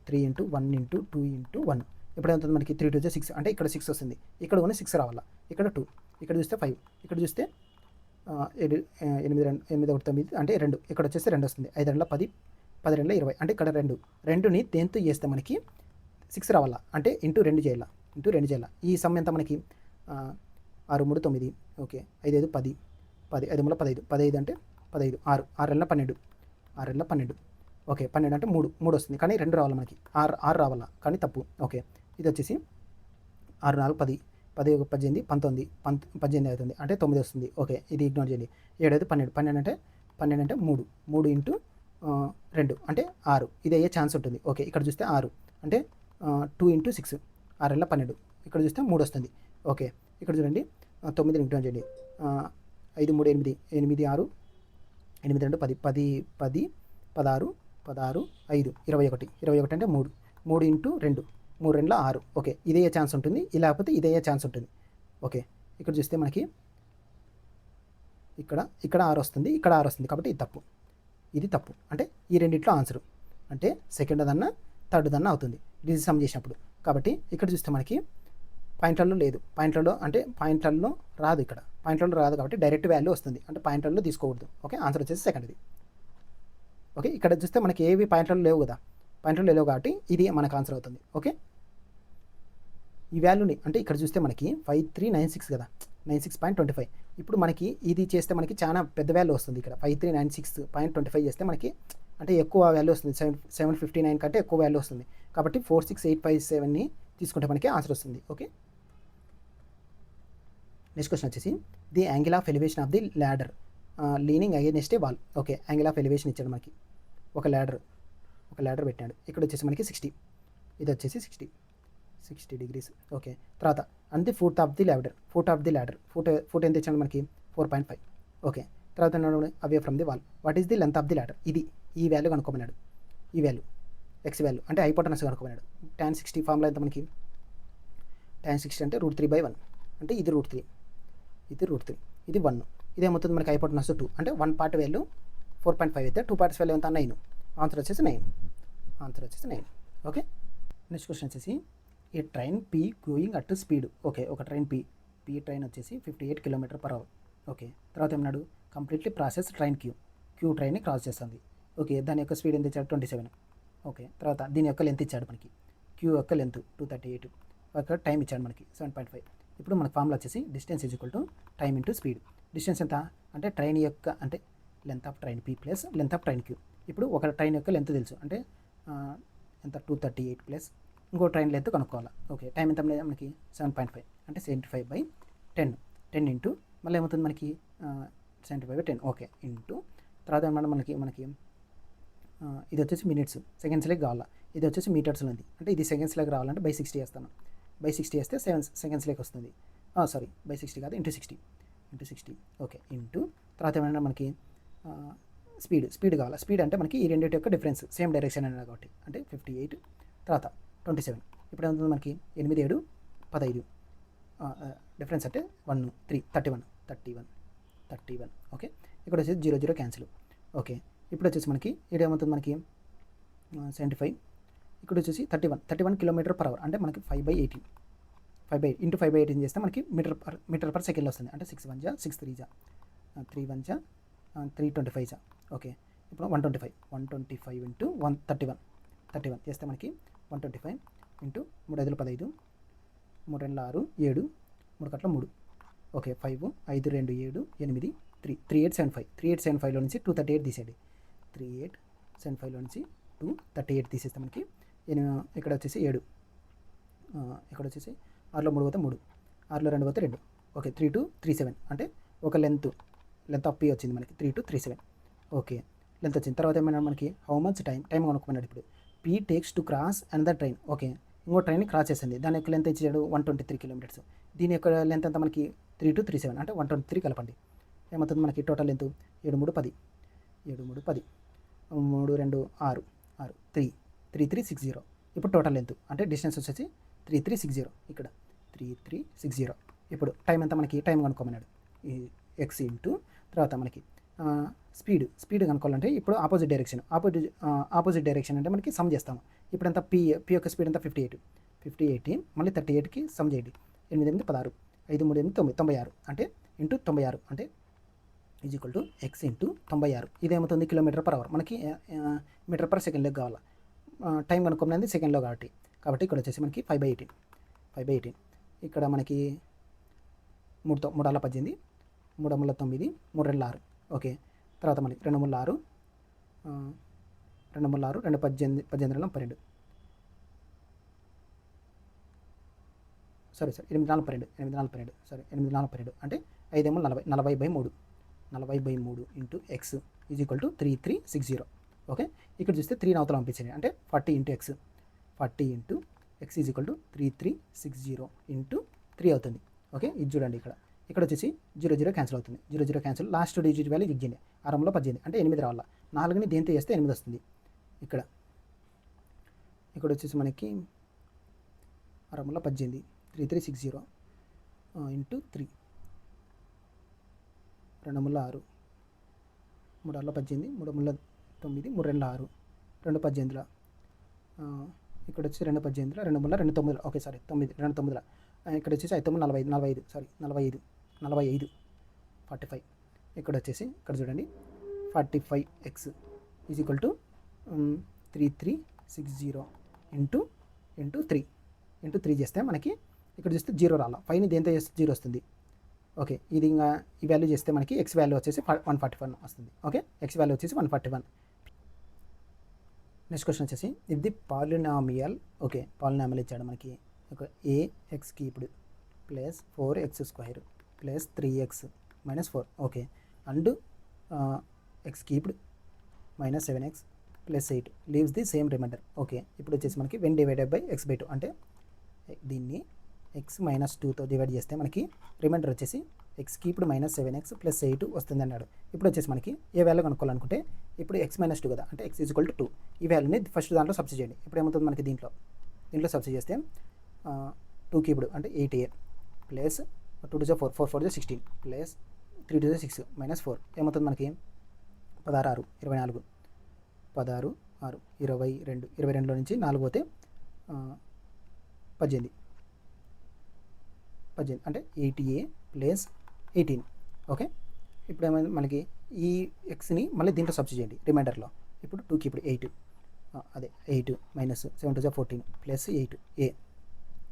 S1: 3 ఇంటూ 1 ఇంటూ 2 ఇంటూ 1. ఇప్పుడు ఎంత అవుతుంది మనకి 3 2 6 అంటే ఇక్కడ 6 వస్తుంది. ఇక్కడ కూడా 6 రావాలా. ఇక్కడ 2, ఇక్కడ చూస్తే 5, ఇక్కడ చూస్తే 8 8 1 9 అంటే 2, ఇక్కడ వచ్చేస్తే 2 వస్తుంది. 5 2 10, 10 2 20 అంటే ఇక్కడ 2ని దేంతో చేస్తే మనకి 6 రావాలా. అంటే ఇంటూ 2 చేయాలా, ఈ సమ్ ఎంత మనకి 6 3 9. ఓకే, 5 5 10, 10 5 3 15, 15 అంటే 15, 6 6 2 12, 6 2 12. ఓకే, 12 అంటే 3 వస్తుంది, కానీ 2 రావాలి మనకి. 6 రావాలా, కానీ తప్పు. ఓకే, ఇది వచ్చేసి 6 4 10, 10 18 19, 18 అవుతుంది, అంటే 9 వస్తుంది. ఓకే, ఇది ఇగ్నోర్ చేయండి. 7 5 12, 12 అంటే 3 ఇంటూ 2 అంటే 6, ఇది అయ్యే ఛాన్స్ ఉంటుంది. ఓకే, ఇక్కడ చూస్తే 6 అంటే 2 ఇంటూ 6, 6 12, ఇక్కడ చూస్తే 3 వస్తుంది. ఓకే, ఇక్కడ చూడండి 9 ఇగ్నోర్ చేయండి. 5 3 8, 8 6, 8 2 10, 10 10 16 16 5 21, 21 అంటే 3 ఇంటూ 2, 3 2 6. ఓకే, ఇదే ఛాన్స్ ఉంటుంది, లేకపోతే ఇదే ఛాన్స్ ఉంటుంది. ఓకే, ఇక్కడ చూస్తే మనకి ఇక్కడ 6 వస్తుంది, ఇక్కడ 6 వస్తుంది, కాబట్టి ఇది తప్పు. అంటే ఈ రెండిట్లో ఆన్సరు అంటే సెకండ్ దన్నా థర్డ్ దన్నా అవుతుంది డిజిట్ సమ్ చేసినప్పుడు. కాబట్టి ఇక్కడ చూస్తే మనకి పాయింట్లలో లేదు, పాయింట్లలో రాదు, ఇక్కడ పాయింట్లలో రాదు, కాబట్టి డైరెక్ట్ వాల్యూ వస్తుంది, అంటే పాయింట్లలో తీసుకోకూడదు. ఓకే, ఆన్సర్ వచ్చేసి సెకండ్ది. ఓకే, ఇక్కడ చూస్తే మనకి ఏవి పాయింట్లలో లేవు కదా, పాయింట్లలో లేవు కాబట్టి ఇది మనకు ఆన్సర్ అవుతుంది. ఓకే, ఈ వాల్యూని అంటే ఇక్కడ చూస్తే మనకి 5396 కదా, 96.25. ఇప్పుడు మనకి ఇది చేస్తే మనకి చాలా పెద్ద వాల్యూ వస్తుంది. ఇక్కడ 5396.25 చేస్తే మనకి అంటే ఎక్కువ వాల్యూ వస్తుంది, 759 కంటే ఎక్కువ వాల్యూ వస్తుంది. కాబట్టి 46857ని తీసుకుంటే మనకి ఆన్సర్ వస్తుంది. ఓకే, నెక్స్ట్ క్వశ్చన్ వచ్చేసి the angle of elevation of the ladder leaning against A wall. Okay, angle of elevation ఇచ్చాడు మనకి, ఒక ల్యాడర్ పెట్టాడు. ఇక్కడ వచ్చేసి మనకి 60, ఇది వచ్చేసి 60 degrees. ఓకే, తర్వాత and the foot of the ladder, foot ఎంత ఇచ్చాడు మనకి 4.5. ఓకే, తర్వాత away from the wall, what is the length of the ladder. ఈ వాల్యూ కనుక్కోమన్నాడు, ఈ వాల్యూ ఎక్స్ వాల్యూ అంటే హైపోటెనస్ కనుక్కోమన్నాడు. tan 60 ఫార్ములా ఎంత మనకి, tan 60 అంటే √3/1, అంటే ఇది √3, ఇది 1, ఇదేమవుతుంది మనకి హైపోటెనస్ 2, అంటే 1 పార్ట్ వాల్యూ 4.5 అయితే 2 పార్ట్స్ వాల్యూ ఎంత 9, ఆన్సర్ వచ్చేసి 9. ఓకే, నెక్స్ట్ క్వశ్చన్ వచ్చేసి a train P going at speed. Okay, ఒక ట్రైన్ పీ ట్రైన్ వచ్చేసి 58 km/h. ఓకే, తర్వాత ఏమన్నాడు కంప్లీట్లీ ప్రాసెస్ ట్రైన్ క్యూ ట్రైన్ని క్రాస్ చేస్తుంది. ఓకే, దాని యొక్క స్పీడ్ ఎంత ఇచ్చాడు 27. ఓకే, తర్వాత దీని యొక్క లెంత్ ఇచ్చాడు మనకి, క్యూ యొక్క లెంత్ 238, ఒక టైం ఇచ్చాడు మనకి 7.5. ఇప్పుడు మన ఫార్ములా వచ్చేసి distance is equal to time into speed. Distance ఎంత అంటే ట్రైన్ యొక్క అంటే length of train P plus length of train Q. ఇప్పుడు ఒక ట్రైన్ యొక్క లెంత్ తెలుసు, అంటే ఎంత 238 ప్లస్ ఇంకో ట్రైన్ లెంత్ కనుక్కోవాలి. ఓకే, టైం ఎంత మనకి 7.5 అంటే 75/10 ఇంటూ మళ్ళీ ఏమవుతుంది మనకి 75/10. ఓకే, ఇంటూ తర్వాత మనకి ఇది వచ్చేసి మినిట్స్, సెకండ్స్లోకి కావాలా. ఇది వచ్చేసి మీటర్స్లో ఉంది, అంటే ఇది సెకండ్స్లోకి రావాలంటే బై 60 చేస్తాను. బై 60 చేస్తే 7 సెకండ్స్లోకి వస్తుంది. సారీ, బై 60 కాదు, ఇంటూ 60. ఓకే, ఇంటూ తర్వాత ఏమైనా మనకి స్పీడ్ కావాలి. స్పీడ్ అంటే మనకి ఈ రెండింటి యొక్క డిఫరెన్స్ సేమ్ డైరెక్షన్ అయినా కాబట్టి, అంటే 58 తర్వాత 27. ఇప్పుడు ఏమవుతుంది మనకి 8 7 15, డిఫరెన్స్ అంటే 1 3 31. ఓకే, ఇక్కడ వచ్చేసి 0 0 క్యాన్సిల్. ఓకే, ఇప్పుడు వచ్చేసి మనకి ఇది ఏమవుతుంది మనకి 75, ఇక్కడ వచ్చేసి 31 km/h, అంటే మనకి 5/18 ఇంటూ 5/18 చేస్తే మనకి మీటర్ పర్ సెకండ్ వస్తుంది, అంటే 6 1 6 3 3 1 325. ఓకే, ఇప్పుడు 125 ఇంటూ 31 చేస్తే మనకి 125 ఇంటూ 3 5 15, 3 2 6 7, 3 3. ఓకే, 5 5 2 7 8 3875. 3875లో నుంచి 238 తీసేయండి. 3875లో నుంచి 238 తీసేస్తే మనకి ఇక్కడ వచ్చేసి 7, ఇక్కడ వచ్చేసి 6లో 3 పోతే 3, 6లో 2 పోతే 2. ఓకే, 3237 అంటే ఒక లెంత్ ఆఫ్ పీ వచ్చింది మనకి 3237. ఓకే, లెంత్ వచ్చింది. తర్వాత ఏమైనా మనకి హౌ మచ్ టైం కనుక్కున్నాడు. ఇప్పుడు P takes to cross another train. Okay, ఇంకో ట్రైన్ క్రాస్ చేసింది, దాని యొక్క లెంత్ ఇచ్చాడు 123 km. దీని యొక్క లెంత్ అంతా మనకి 3237 అంటే 123 కలపండి, ఏమవుతుంది మనకి టోటల్ లెంత్ 7 3 10, 3 2 6 3360. ఇప్పుడు టోటల్ లెంత్ అంటే డిస్టెన్స్ వచ్చేసి 3360, ఇక్కడ 3360. ఇప్పుడు టైం ఎంత మనకి టైం కనుక్కోమన్నాడు, ఈ ఎక్స్ ఇంటూ తర్వాత మనకి స్పీడ్ కనుక్కోవాలంటే ఇప్పుడు ఆపోజిట్ డైరెక్షన్ అంటే మనకి సమ్ చేస్తాము. ఇప్పుడు ఎంత పి యొక్క స్పీడ్ ఎంత 58 మళ్ళీ 38కి సమ్ చేయండి. 8 8 16 5 3 8 96 అంటే ఇంటూ 96 అంటే is equal to X into 96. ఇదేమవుతుంది km/h మనకి మీటర్ పర్ సెకండ్లోకి కావాలి. టైం కనుక్కున్నది సెకండ్లో కాబట్టి ఇక్కడ వచ్చేసి మనకి 5/18 ఇక్కడ మనకి 3 3 18 3 9 3 2 6 ఓకే. తర్వాత మళ్ళీ 2 3 6 2 3 6 2 18 18 12 సారీ 8 4 12 సారీ 8 4 12 అంటే 5 ఏమో 40/3 into X is equal to 3360 okay. ఇక్కడ చూస్తే 3 అవతల పంపించండి అంటే 40 into X is equal to 3360 into 3 అవుతుంది ఓకే. ఇది చూడండి ఇక్కడ వచ్చేసి 0 0 క్యాన్సిల్ అవుతుంది. 0 0 క్యాన్సిల్ లాస్ట్ డిజిట్ వాల్యూ ఇచ్చేయండి. 6లో 18 అంటే 8 రావాలా. 4ని దేంతో చేస్తే 8 వస్తుంది. ఇక్కడ వచ్చేసి మనకి 6లో 18 3360 ఇంటూ 3 2 6 3 6 18 3 9 3 2 6 2 18 ఇక్కడ వచ్చి 2 18 2 3 2 9 ఓకే సారీ 9 2 9 ఇక్కడ వచ్చేసి 5 45 సారీ 45 45 ఇక్కడ వచ్చేసి ఇక్కడ చూడండి 45x is equal to 3360 into 3 చేస్తే మనకి ఇక్కడ చూస్తే 0 రాలా. 5ని దేంతో చేస్తే 0 వస్తుంది ఓకే. ఇది ఇంకా ఈ వాల్యూ చేస్తే మనకి ఎక్స్ వాల్యూ వచ్చేసి 141 వస్తుంది ఓకే. ఎక్స్ వాల్యూ వచ్చేసి 141. నెక్స్ట్ క్వశ్చన్ వచ్చేసి ఇది పాలినామియల్ ఓకే. పాలినామియల్ ఇచ్చాడు మనకి ఒక ax cubed plus 4x² plus 3x minus 4 okay. And X cubed minus 7x plus 8 leaves the same remainder okay. ఇప్పుడు వచ్చేసి మనకి వెన్ డివైడెడ్ బై x/2 అంటే దీన్ని x - 2తో డివైడ్ చేస్తే మనకి రిమైండర్ వచ్చేసి X cubed minus 7x plus 8 వస్తుంది అన్నాడు. ఇప్పుడు వచ్చేసి మనకి ఏ వాల్యూ కనుక్కోవాలనుకుంటే ఇప్పుడు x - 2 కదా అంటే x ఈజ్ ఈక్వల్ టు 2 ఈ వాల్యూని ఫస్ట్ దాంట్లో సబ్స్టిట్యూట్ చేయండి. ఇప్పుడు ఏమవుతుంది మనకి దీంట్లో సబ్స్టిట్యూట్ చేస్తే 2 క్యూబ్డ్ అంటే 8a ప్లస్ 2 2 4 4 4 16 ప్లస్ 3 2 6 మైనస్ 4 ఏమవుతుంది మనకి 16 6 24 16 6 22 22లో నుంచి 4 పోతే 18 అంటే 8a ప్లస్ 18 ఓకే. ఇప్పుడు ఏమైంది మనకి ఈ ఎక్స్ని మళ్ళీ దీంట్లో సబ్స్టిట్యూట్ చేయండి రిమైండర్లో. ఇప్పుడు 2కి ఇప్పుడు 8 అదే 8 మైనస్ 7 2 14 ప్లస్ 8a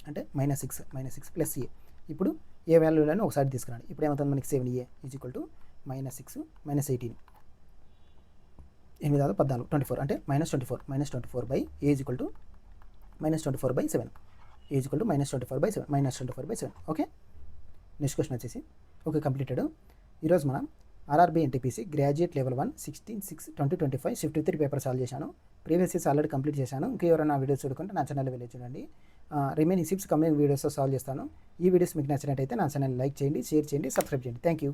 S1: అంటే -6 ప్లస్ a. ఇప్పుడు ఏ వాల్యూలను ఒకసారి తీసుకురండి. ఇప్పుడు ఏమవుతుంది మనకి 7a ఈజ్ ఈక్వల్ టు -6 -18 8 14 24 అంటే -24 by a is equal to -24/7 a is equal to -24/7 okay. Next question వచ్చేసి ఓకే కంప్లీటెడ్. ఈరోజు మనం RRB NTPC graduate level 1 16/6/2025 shift 3 paper solve చేశాను. ప్రీవియస్ ఇయర్స్ ఆల్రెడీ కంప్లీట్ చేశాను. ఇంకా ఎవరైనా వీడియోస్ చూడకుంటే నా ఛానల్ వెళ్ళి చూడండి. Remaining ships coming videos solve చేస్తాను. ఈ వీడియోస్ మీకు నచ్చినట్టయితే నా ఛానల్ లైక్ చేయండి, షేర్ చేయండి, సబ్స్క్రైబ్ చేయండి. Thank you.